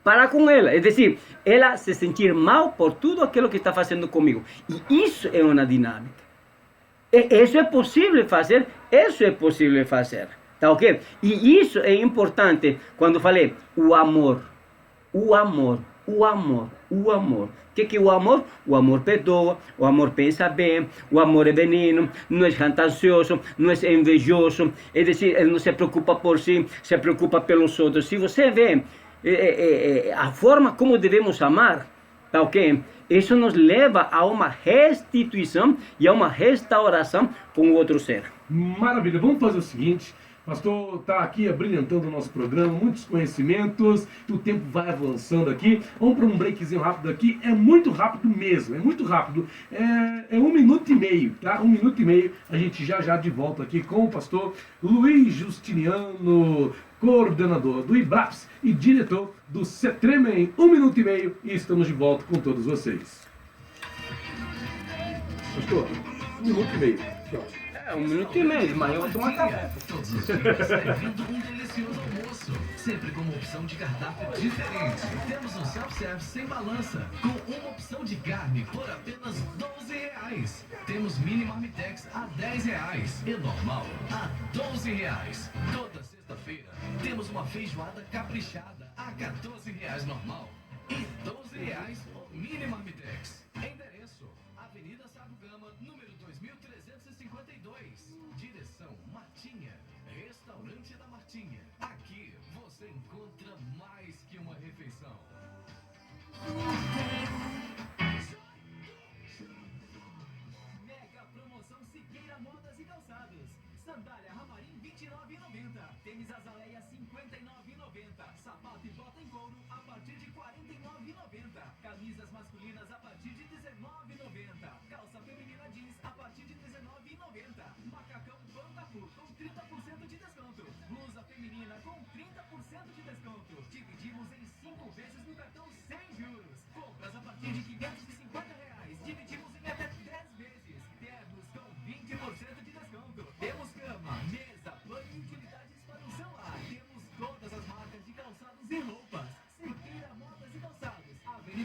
para com ela. É decir, ela se sentir mal por tudo aquilo que está fazendo comigo. E isso é uma dinâmica. Isso é possível fazer, tá ok? E isso é importante quando falei o amor. O que é o amor? O amor perdoa, o amor pensa bem, o amor é benigno, não é jactancioso, não é invejoso, é decir, ele não se preocupa por si, se preocupa pelos outros. Se você vê a forma como devemos amar, tá ok? Isso nos leva a uma restituição e a uma restauração com o outro ser. Maravilha, vamos fazer o seguinte. Pastor está aqui abrilhantando o nosso programa, muitos conhecimentos, o tempo vai avançando aqui. Vamos para um breakzinho rápido aqui, é muito rápido mesmo, é muito rápido. É 1 minuto e meio, tá? 1 minuto e meio, a gente já de volta aqui com o pastor Luiz Justiniano, coordenador do IBRAPS e diretor do CETREMEM. 1 minuto e meio e estamos de volta com todos vocês. Pastor, 1 minuto e meio. Tchau. 1 minuto e meio, mas eu tomo uma café. Todos os dias servindo um delicioso almoço, sempre com uma opção de cardápio diferente. Temos um self-service sem balança, com uma opção de carne por apenas R$12. Temos mini marmitex a R$10 e normal a R$12. Toda sexta-feira temos uma feijoada caprichada a R$14 normal e R$12 o mini marmitex. Endereço: Avenida Sabucama, número 2352. Direção: Martinha. Restaurante da Martinha. Aqui você encontra mais que uma refeição. Mega promoção Siqueira Modas e Calçados. Sandália Ramarim R$29,90. Tênis Azaleia R$59,90. Sapato e bota em couro a partir de R$49,90. Camisas masculinas a partir de R$19,90.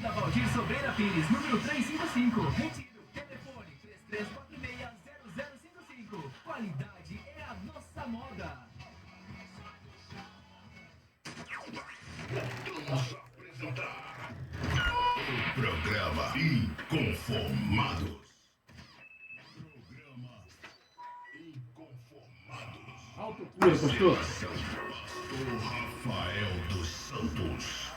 Avenida Valdir Sobreira Pires, número 355. Retiro. Telefone 3346-0055. Qualidade é a nossa moda. Vamos apresentar o programa Inconformados. Programa Inconformados. Autocura, pastor. Pastor Rafael dos Santos.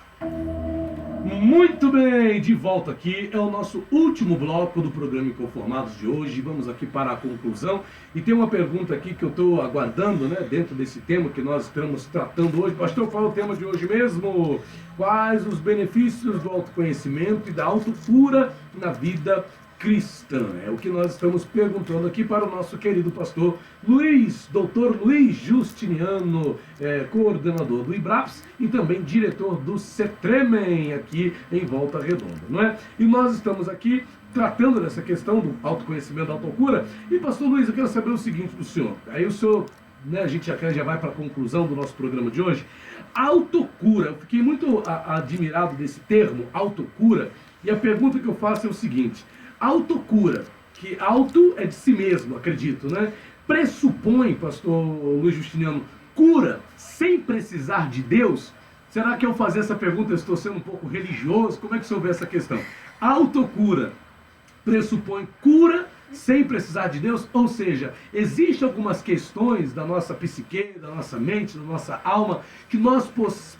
Muito bem, de volta aqui. É o nosso último bloco do programa Inconformados de hoje. Vamos aqui para a conclusão. E tem uma pergunta aqui que eu estou aguardando, né? Dentro desse tema que nós estamos tratando hoje. Pastor, qual é o tema de hoje mesmo? Quais os benefícios do autoconhecimento e da autocura na vida cristã? É o que nós estamos perguntando aqui para o nosso querido pastor Luiz, doutor Luiz Justiniano, coordenador do IBRAPS e também diretor do CETREMEN aqui em Volta Redonda, não é? E nós estamos aqui tratando dessa questão do autoconhecimento, da autocura. E pastor Luiz, eu quero saber o seguinte do senhor. Aí o senhor, né, a gente já vai para a conclusão do nosso programa de hoje. Autocura, eu fiquei muito admirado desse termo, autocura, e a pergunta que eu faço é o seguinte: autocura, que auto é de si mesmo, acredito, né? Pressupõe, pastor Luiz Justiniano, cura sem precisar de Deus? Será que ao fazer essa pergunta eu estou sendo um pouco religioso? Como é que o senhor vê essa questão? Autocura pressupõe cura sem precisar de Deus? Ou seja, existem algumas questões da nossa psique, da nossa mente, da nossa alma, que nós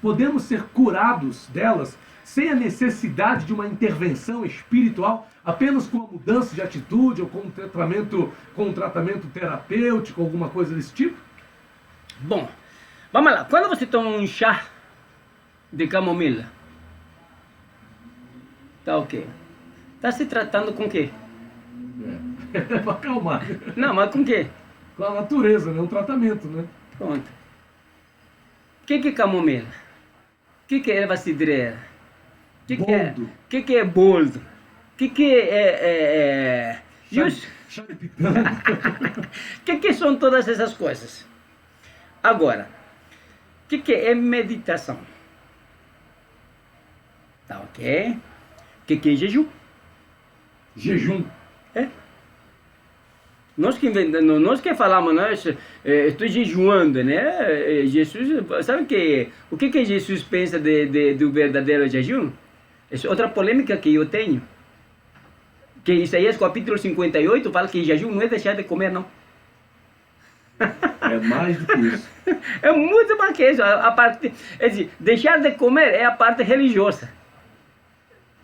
podemos ser curados delas sem a necessidade de uma intervenção espiritual, apenas com a mudança de atitude ou com um tratamento terapêutico, alguma coisa desse tipo? Bom, vamos lá. Quando você toma um chá de camomila, tá ok. Tá se tratando com o quê? É para acalmar. Não, mas com o quê? Com a natureza, né? Um tratamento, né? Pronto. O que é camomila? O que é erva cidreira? Boldo. O que é boldo? O que é... Chá de pitanga. O que são todas essas coisas? Agora, o que é meditação? Tá ok? O que é jejum? Jejum. Nós que falamos, estou jejuando, né? Jesus, sabe o que Jesus pensa do verdadeiro jejum? Essa é outra polêmica que eu tenho. Que Isaías capítulo 58 fala que jejum não é deixar de comer, não. É mais do que isso. É muito mais que isso. É dizer, deixar de comer é a parte religiosa.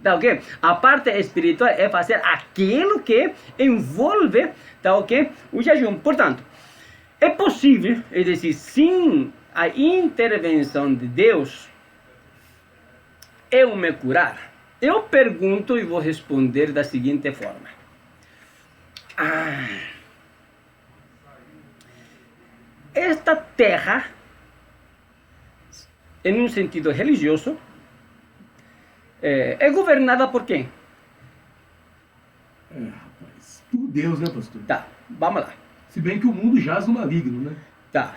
Tá ok? A parte espiritual é fazer aquilo que envolve, tá ok? O jejum. Portanto, é possível, é dizer, sem a intervenção de Deus, eu me curar? Eu pergunto e vou responder da seguinte forma. Esta terra, em um sentido religioso, é governada por quem? Rapaz, por Deus, né, pastor? Tá, vamos lá. Se bem que o mundo jaz no maligno, né? Tá.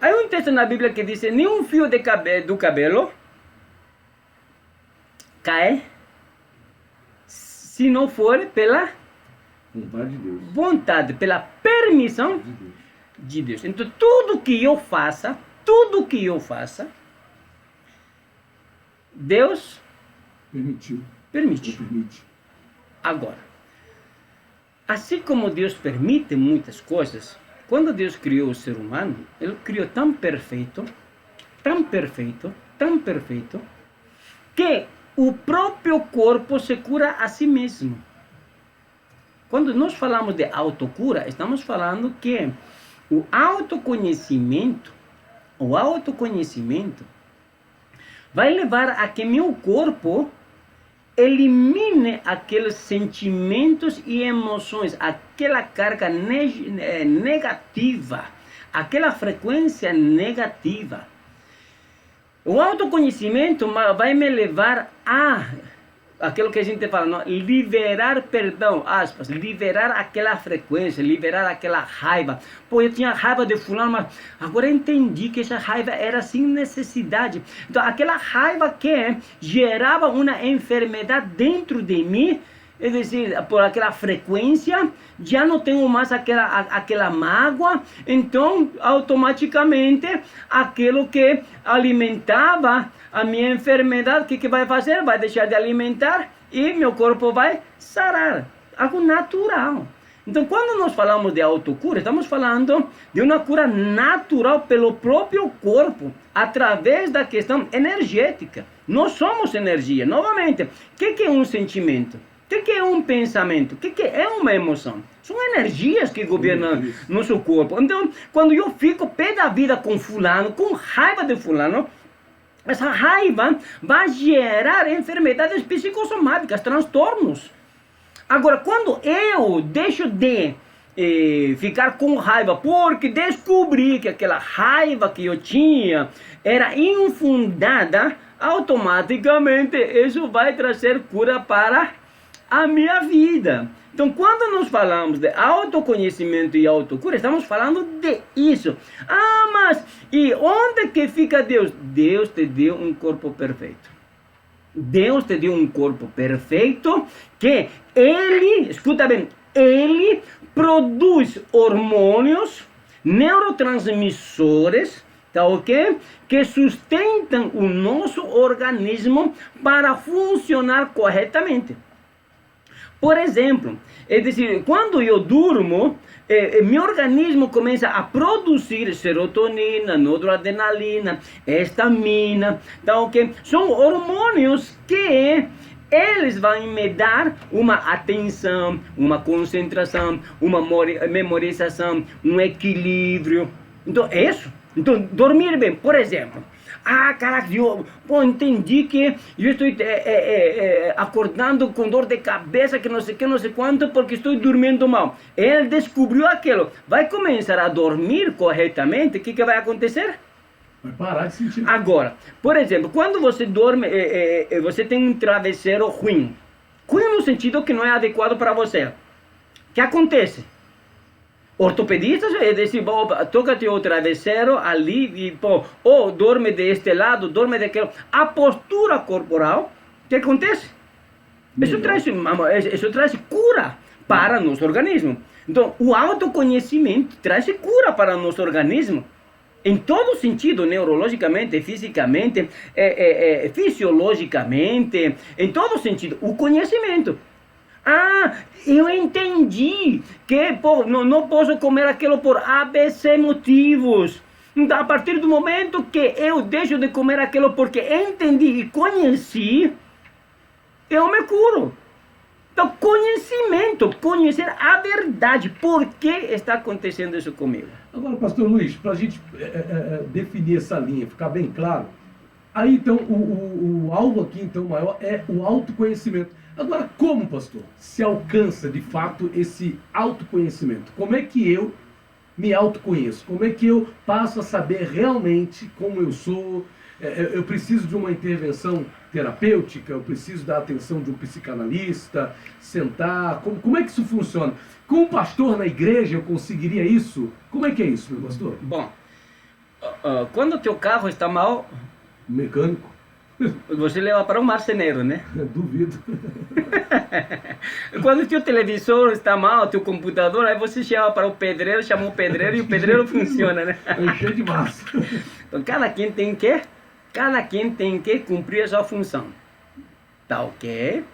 Há um texto na Bíblia que diz: nenhum fio do cabelo cai se não for pela Vontade de Deus. vontade, pela permissão De Deus. de Deus. Então, tudo que eu faça, Deus Permitiu. permite. Ou permite. Agora, assim como Deus permite muitas coisas, quando Deus criou o ser humano, Ele criou tão perfeito, que o próprio corpo se cura a si mesmo. Quando nós falamos de autocura, estamos falando que o autoconhecimento vai levar a que meu corpo elimine aqueles sentimentos e emoções, aquela carga negativa, aquela frequência negativa. O autoconhecimento vai me levar a aquilo que a gente fala, não? Liberar perdão, aspas, liberar aquela frequência, liberar aquela raiva. Pô, eu tinha raiva de fulano, mas agora eu entendi que essa raiva era sem necessidade. Então, aquela raiva que gerava uma enfermidade dentro de mim, é dizer, por aquela frequência, já não tenho mais aquela mágoa, então automaticamente aquilo que alimentava a minha enfermidade, o que vai fazer? Vai deixar de alimentar e meu corpo vai sarar. Algo natural. Então, quando nós falamos de autocura, estamos falando de uma cura natural pelo próprio corpo, através da questão energética. Nós somos energia. Novamente, o que é um sentimento? O que é um pensamento? O que é uma emoção? São energias que governam nosso corpo. Então, quando eu fico pé da vida com fulano, com raiva de fulano, essa raiva vai gerar enfermidades psicossomáticas, transtornos. Agora, quando eu deixo de ficar com raiva, porque descobri que aquela raiva que eu tinha era infundada, automaticamente isso vai trazer cura para a minha vida. Então, quando nós falamos de autoconhecimento e autocura, estamos falando de isso. Ah, mas e onde que fica Deus? Deus te deu um corpo perfeito. Deus te deu um corpo perfeito que Ele, escuta bem, Ele produz hormônios, neurotransmissores, tá ok? Que sustentam o nosso organismo para funcionar corretamente. Por exemplo, é dizer, quando eu durmo, meu organismo começa a produzir serotonina, noradrenalina, estamina, tá ok? São hormônios que eles vão me dar uma atenção, uma concentração, uma memorização, um equilíbrio. Então, é isso. Então, dormir bem, por exemplo. Ah, caraca, eu entendi que eu estou acordando com dor de cabeça, que não sei o que, não sei quanto, porque estou dormindo mal. Ele descobriu aquilo. Vai começar a dormir corretamente, o que vai acontecer? Vai parar de sentir. Agora, por exemplo, quando você dorme, você tem um travesseiro ruim. Ruim no sentido que não é adequado para você. O que acontece? Ortopedistas, toca-te o travesseiro ali e ou dorme deste lado, dorme daquele. A postura corporal, o que acontece? Isso traz cura para nosso organismo. Então, o autoconhecimento traz cura para nosso organismo. Em todo sentido, neurologicamente, fisicamente, fisiologicamente, em todo sentido, o conhecimento. Ah, eu entendi que não posso comer aquilo por ABC motivos. Então, a partir do momento que eu deixo de comer aquilo porque entendi e conheci, eu me curo. Então, conhecimento, conhecer a verdade. Por que está acontecendo isso comigo? Agora, pastor Luiz, para a gente definir essa linha, ficar bem claro, aí então o alvo aqui então maior é o autoconhecimento. Agora, como, pastor, se alcança de fato esse autoconhecimento? Como é que eu me autoconheço? Como é que eu passo a saber realmente como eu sou? Eu preciso de uma intervenção terapêutica? Eu preciso da atenção de um psicanalista? Sentar? Como é que isso funciona? Com um pastor na igreja eu conseguiria isso? Como é que é isso, meu pastor? Bom, quando o teu carro está mal, Mecânico? você leva para um marceneiro, né? Duvido. Quando o teu televisor está mal, o teu computador, aí você chama para o pedreiro, chama o pedreiro e o pedreiro funciona, né? É cheio de massa. Então, cada quem tem que cumprir a sua função. Tá ok?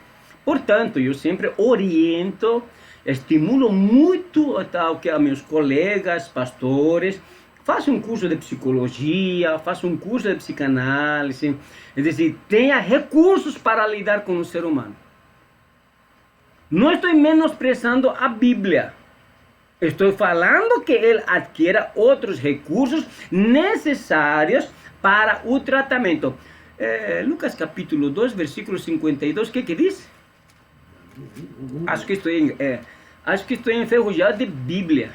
Portanto, eu sempre oriento, estimulo muito, tá ok, a meus colegas, pastores. Faça um curso de psicologia, faça um curso de psicanálise, é dizer, tenha recursos para lidar com o ser humano. Não estou menosprezando a Bíblia. Estou falando que ele adquira outros recursos necessários para o tratamento. Lucas capítulo 2, versículo 52, o que diz? Acho que estou enferrujado de Bíblia.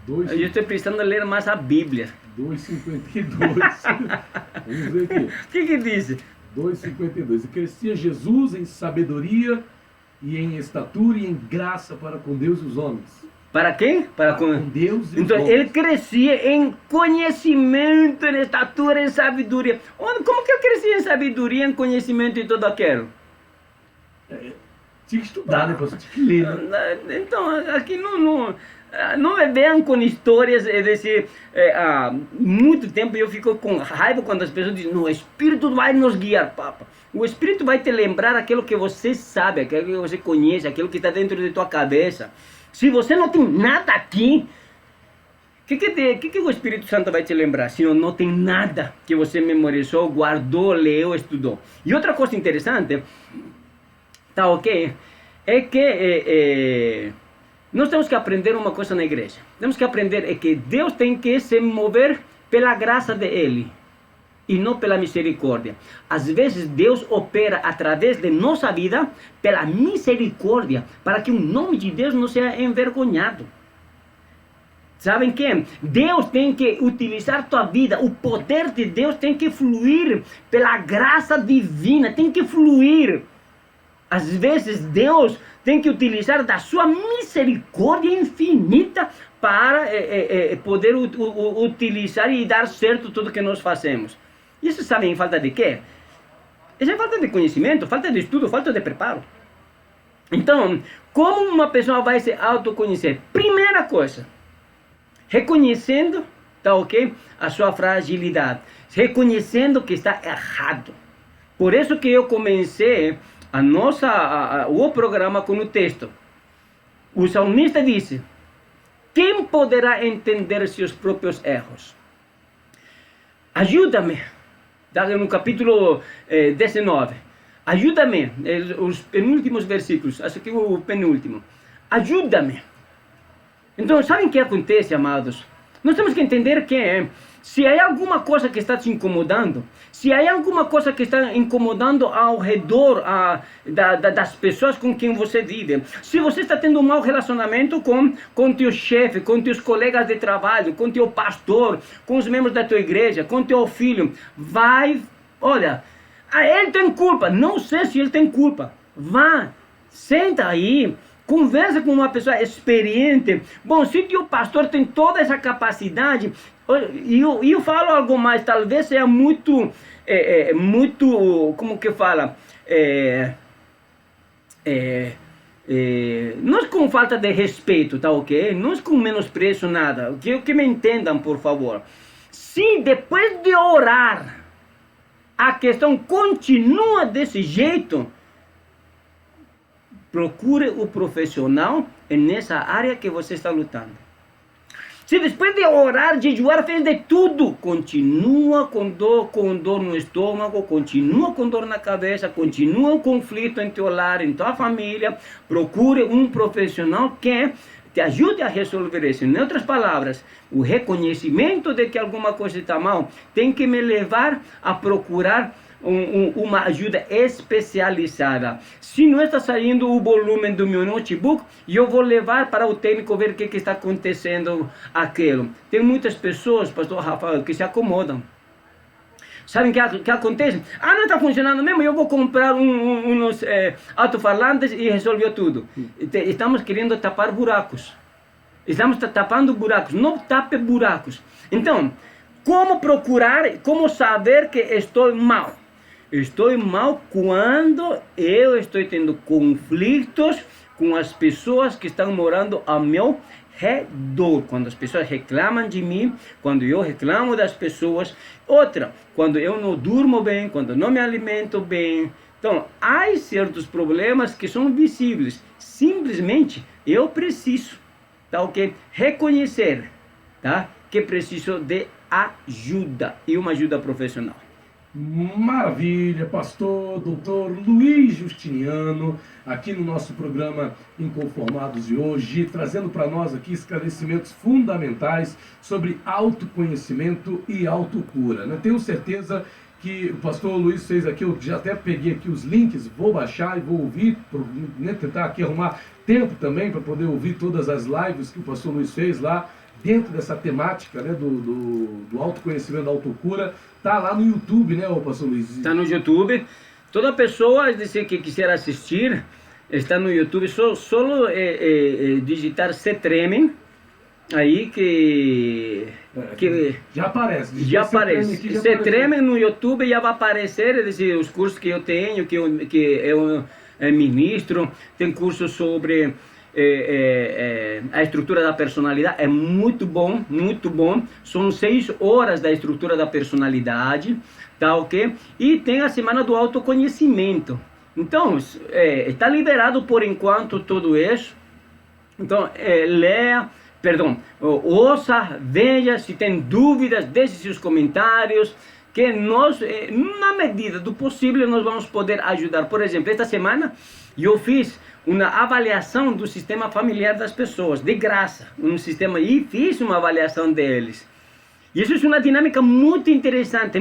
Eu estou precisando ler mais a Bíblia. 2,52. Vamos ver aqui. O que diz? 2,52. E crescia Jesus em sabedoria e em estatura e em graça para com Deus e os homens. Para quem? Para com Deus e Então os homens. ele crescia em conhecimento, em estatura, em sabedoria. Como que eu cresci em sabedoria, em conhecimento e tudo aquilo? Tinha que estudar, né, pastor? Tinha que ler, né? Então, aqui não me venham com histórias desse... há muito tempo eu fico com raiva quando as pessoas dizem: não, o Espírito vai nos guiar, Papa. O Espírito vai te lembrar aquilo que você sabe, aquilo que você conhece, aquilo que está dentro de tua cabeça. Se você não tem nada aqui, o que o Espírito Santo vai te lembrar? Se não tem nada que você memorizou, guardou, leu, estudou. E outra coisa interessante, tá ok? É que nós temos que aprender uma coisa na igreja. Temos que aprender que Deus tem que se mover pela graça dele e não pela misericórdia. Às vezes Deus opera através de nossa vida pela misericórdia, para que o nome de Deus não seja envergonhado. Sabem que Deus tem que utilizar tua vida, o poder de Deus tem que fluir pela graça divina, tem que fluir. Às vezes Deus tem que utilizar da sua misericórdia infinita para poder utilizar e dar certo tudo que nós fazemos. Isso sabem falta de quê? Isso é falta de conhecimento, falta de estudo, falta de preparo. Então, como uma pessoa vai se autoconhecer? Primeira coisa, reconhecendo, tá ok? A sua fragilidade, reconhecendo que está errado. Por isso que eu comecei o programa com o texto. O salmista disse: quem poderá entender seus próprios erros? Ajuda-me. No capítulo 19. Ajuda-me. Os penúltimos versículos. Acho que o penúltimo. Ajuda-me. Então, sabem o que acontece, amados? Nós temos que entender que se há alguma coisa que está te incomodando, se há alguma coisa que está incomodando ao redor das pessoas com quem você vive, se você está tendo um mau relacionamento com teu chefe, com teus colegas de trabalho, com teu pastor, com os membros da tua igreja, com teu filho, olha, ele tem culpa, não sei se ele tem culpa, vá, senta aí, conversa com uma pessoa experiente. Bom, se teu pastor tem toda essa capacidade, e eu falo algo mais, talvez seja muito, como que fala, não com falta de respeito, tá ok? Não com menosprezo, nada, que me entendam, por favor. Se depois de orar, a questão continua desse jeito, procure o profissional nessa área que você está lutando. Se depois de orar, jejuar, fez de tudo, continua com dor no estômago, continua com dor na cabeça, continua o conflito em teu lar, em tua família, procure um profissional que te ajude a resolver isso. Em outras palavras, o reconhecimento de que alguma coisa está mal tem que me levar a procurar uma ajuda especializada. Se não está saindo o volume do meu notebook, eu vou levar para o técnico ver o que está acontecendo aquilo. Tem muitas pessoas, pastor Rafael, que se acomodam. Sabem o que acontece? Não está funcionando mesmo, eu vou comprar uns alto-falantes e resolveu tudo. Estamos querendo tapar buracos. Estamos tapando buracos, não tape buracos. Então, como procurar, como saber que estou mal? Estou mal quando eu estou tendo conflitos com as pessoas que estão morando ao meu redor. Quando as pessoas reclamam de mim, quando eu reclamo das pessoas. Outra, quando eu não durmo bem, quando não me alimento bem. Então, há certos problemas que são visíveis. Simplesmente, eu preciso, tá ok? Reconhecer, tá? Que preciso de ajuda e uma ajuda profissional. Maravilha, pastor, doutor Luiz Justiniano, aqui no nosso programa Inconformados de hoje, trazendo para nós aqui esclarecimentos fundamentais sobre autoconhecimento e autocura, né? Tenho certeza que o pastor Luiz fez aqui, eu já até peguei aqui os links, vou baixar e vou ouvir, tentar aqui arrumar tempo também para poder ouvir todas as lives que o pastor Luiz fez lá, dentro dessa temática, né, do autoconhecimento, da autocura, tá lá no YouTube, né, ô pastor Luiz? Está no YouTube. Toda pessoa que quiser assistir, está no YouTube. Só digitar Se Tremem, aí que já aparece. Já aparece. Se Tremem no YouTube já vai aparecer, os cursos que eu tenho, que eu ministro. Tem cursos sobre a estrutura da personalidade, é muito bom, muito bom. São 6 horas da estrutura da personalidade, tá ok? E tem a semana do autoconhecimento. Então, está liberado por enquanto tudo isso. Então, ouça, veja, se tem dúvidas, deixe seus comentários, que nós, na medida do possível, nós vamos poder ajudar. Por exemplo, esta semana eu fiz uma avaliação do sistema familiar das pessoas, de graça, e fiz uma avaliação deles. E isso é uma dinâmica muito interessante,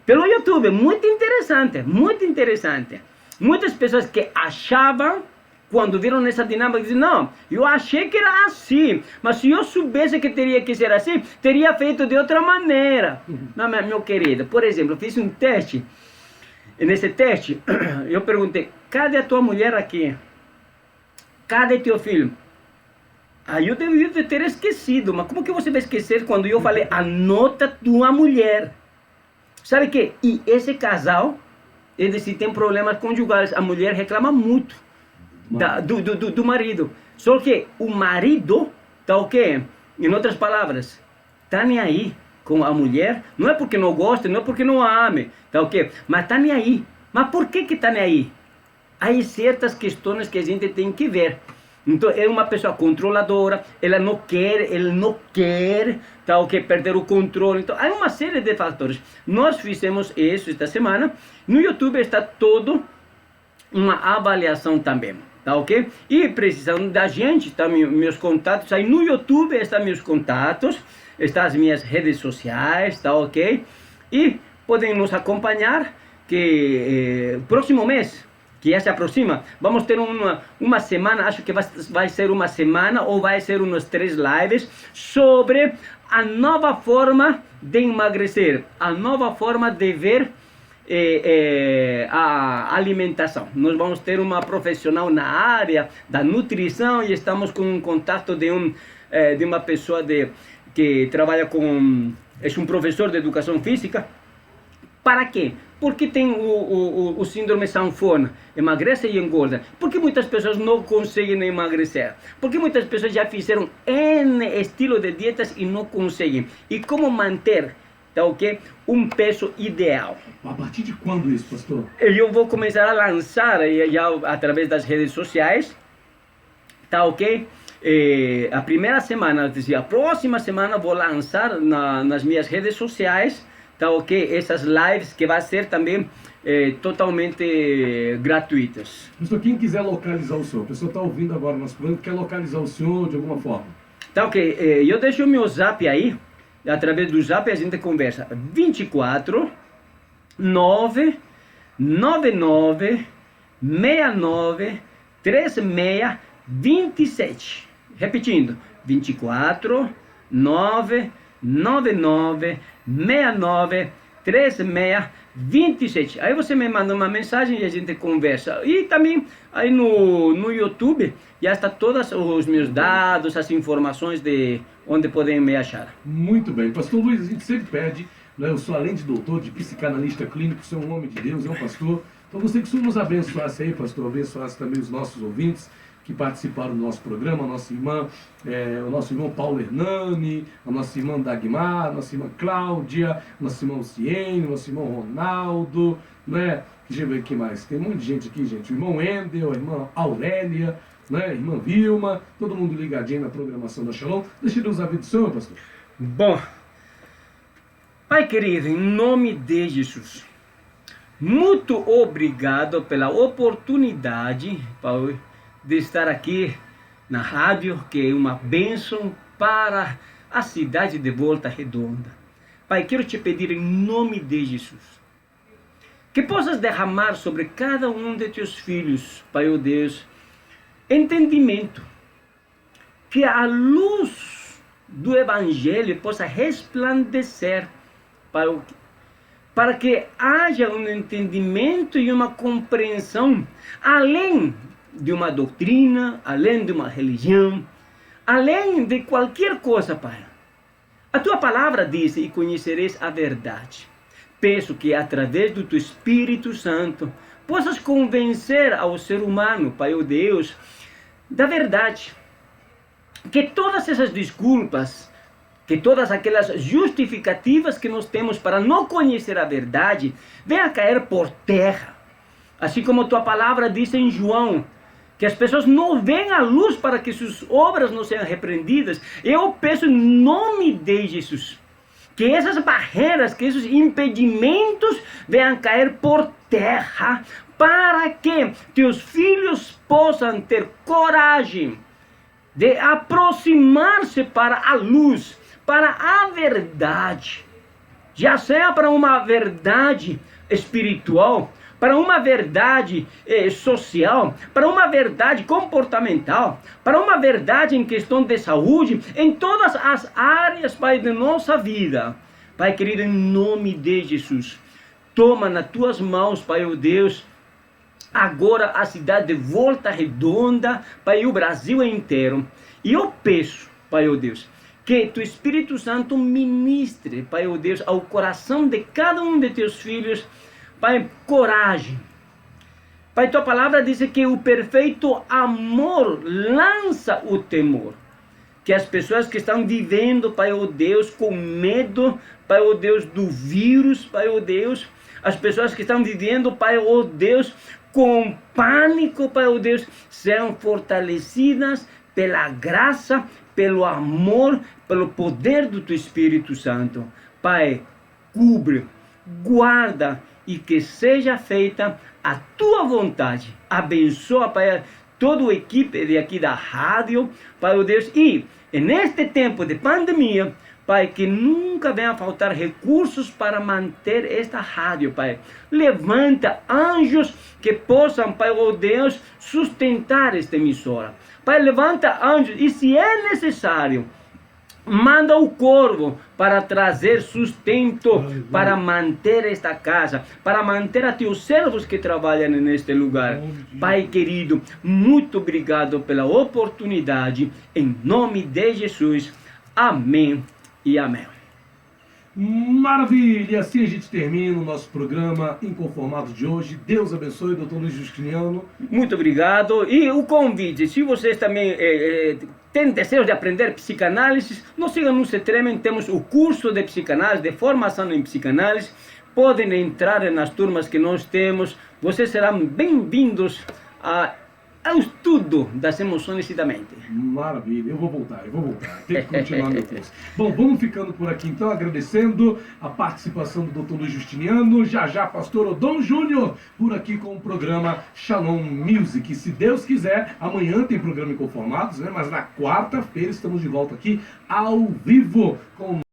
pelo YouTube, muito interessante, muito interessante. Muitas pessoas que achavam, quando viram essa dinâmica, dizem, não, eu achei que era assim, mas se eu soubesse que teria que ser assim, teria feito de outra maneira. Não, meu querido, por exemplo, eu fiz um teste. E nesse teste, eu perguntei, cadê a tua mulher aqui? Cadê teu filho? Aí eu devia ter esquecido, mas como que você vai esquecer quando eu falei, anota tua mulher? Sabe que? E esse casal, eles têm problemas conjugais, a mulher reclama muito do marido. Só que o marido, tá ok? Em outras palavras, tá nem aí com a mulher, não é porque não gosta, não é porque não ame, tá ok? Mas tá nem aí. Mas por que tá nem aí? Há certas questões que a gente tem que ver. Então, é uma pessoa controladora, ele não quer, tá ok? Perder o controle. Então, há uma série de fatores. Nós fizemos isso esta semana. No YouTube está todo uma avaliação também, tá ok? E precisando da gente, tá meus contatos, aí no YouTube estão meus contatos, estão as minhas redes sociais, tá ok? E podem nos acompanhar, que próximo mês, que já se aproxima, vamos ter uma semana, acho que vai ser uma semana, ou vai ser uns 3 lives, sobre a nova forma de emagrecer, a nova forma de ver a alimentação. Nós vamos ter uma profissional na área da nutrição e estamos com um contato de uma pessoa que trabalha é um professor de educação física. Para quê? Porque tem o síndrome sanfona, emagrece e engorda. Porque muitas pessoas não conseguem emagrecer. Porque muitas pessoas já fizeram N estilo de dietas e não conseguem. E como manter, tá ok? Um peso ideal. A partir de quando isso, pastor? Eu vou começar a lançar já através das redes sociais, tá ok? A primeira semana, a próxima semana vou lançar nas minhas redes sociais, tá ok? Essas lives que vai ser também totalmente gratuitas. Pastor, quem quiser localizar o senhor, a pessoa está ouvindo agora o nosso programa, quer localizar o senhor de alguma forma? Tá ok, eu deixo o meu zap aí, através do zap a gente conversa. 24 9 99 69 36 27. Repetindo, 24 9 99 69 36 27. Aí você me manda uma mensagem e a gente conversa. E também aí no YouTube já está todos os meus dados, as informações de onde podem me achar. Muito bem. Pastor Luiz, a gente sempre pede, né, eu sou além de doutor, de psicanalista clínico, sou um homem de Deus, é um pastor. Então gostaria que o senhor nos abençoasse aí, pastor, abençoasse também os nossos ouvintes que participaram do nosso programa, a nossa irmã, o nosso irmão Paulo Hernani, a nossa irmã Dagmar, a nossa irmã Cláudia, nosso irmão Ciene, nosso irmão Ronaldo, né? Deixa eu ver aqui mais, tem um monte de gente aqui, gente. O irmão Endel, a irmã Aurélia, né? A irmã Vilma, todo mundo ligadinho na programação da Shalom. Deixa Deus abençoe, pastor. Bom, Pai querido, em nome de Jesus, muito obrigado pela oportunidade, Pai, de estar aqui na rádio, que é uma bênção para a cidade de Volta Redonda. Pai, quero te pedir em nome de Jesus, que possas derramar sobre cada um de teus filhos, Pai, oh Deus, entendimento, que a luz do Evangelho possa resplandecer para que haja um entendimento e uma compreensão além de uma doutrina, além de uma religião, além de qualquer coisa, Pai. A tua palavra diz: e conhecereis a verdade. Peço que através do teu Espírito Santo possas convencer ao ser humano, Pai, ó Deus, da verdade. Que todas essas desculpas, que todas aquelas justificativas que nós temos para não conhecer a verdade, venham a cair por terra. Assim como tua palavra diz em João, que as pessoas não veem a luz para que suas obras não sejam repreendidas. Eu peço em nome de Jesus, que essas barreiras, que esses impedimentos venham cair por terra, para que teus filhos possam ter coragem de aproximar-se para a luz, para a verdade, já seja para uma verdade espiritual, para uma verdade social, para uma verdade comportamental, para uma verdade em questão de saúde, em todas as áreas, Pai, de nossa vida. Pai querido, em nome de Jesus, toma nas tuas mãos, Pai, ó Deus, agora a cidade de Volta Redonda, Pai, e o Brasil inteiro. E eu peço, Pai, ó Deus, que tu Espírito Santo ministre, Pai, ó Deus, ao coração de cada um de teus filhos, Pai, coragem. Pai, tua palavra diz que o perfeito amor lança o temor. Que as pessoas que estão vivendo, Pai, ó Deus, com medo, Pai, ó Deus, do vírus, Pai, ó Deus, as pessoas que estão vivendo, Pai, ó Deus, com pânico, Pai, ó Deus, sejam fortalecidas pela graça, pelo amor, pelo poder do teu Espírito Santo. Pai, cubre, guarda e que seja feita a tua vontade. Abençoa, Pai, toda a equipe de aqui da rádio, Pai, ó Deus, e neste tempo de pandemia, Pai, que nunca venha a faltar recursos para manter esta rádio, Pai. Levanta anjos que possam, Pai, ó Deus, sustentar esta emissora. Pai, levanta anjos e, se é necessário, manda o corvo para trazer sustento, para manter esta casa, para manter a teus servos que trabalham neste lugar. Pai querido, muito obrigado pela oportunidade. Em nome de Jesus. Amém e amém. Maravilha! Assim a gente termina o nosso programa Inconformado de hoje. Deus abençoe, doutor Luiz Justiniano. Muito obrigado. E o convite, se vocês também têm desejo de aprender psicanálise, não sigam, não se tremem, temos o curso de psicanálise, de formação em psicanálise. Podem entrar nas turmas que nós temos. Vocês serão bem-vindos ao estudo das emoções e da mente. Maravilha, eu vou voltar. Tem que continuar meu curso. Bom, vamos ficando por aqui então, agradecendo a participação do Dr. Luiz Justiniano, já pastor Odon Júnior, por aqui com o programa Shalom Music. E se Deus quiser, amanhã tem programa Inconformados, né? Mas na quarta-feira estamos de volta aqui ao vivo com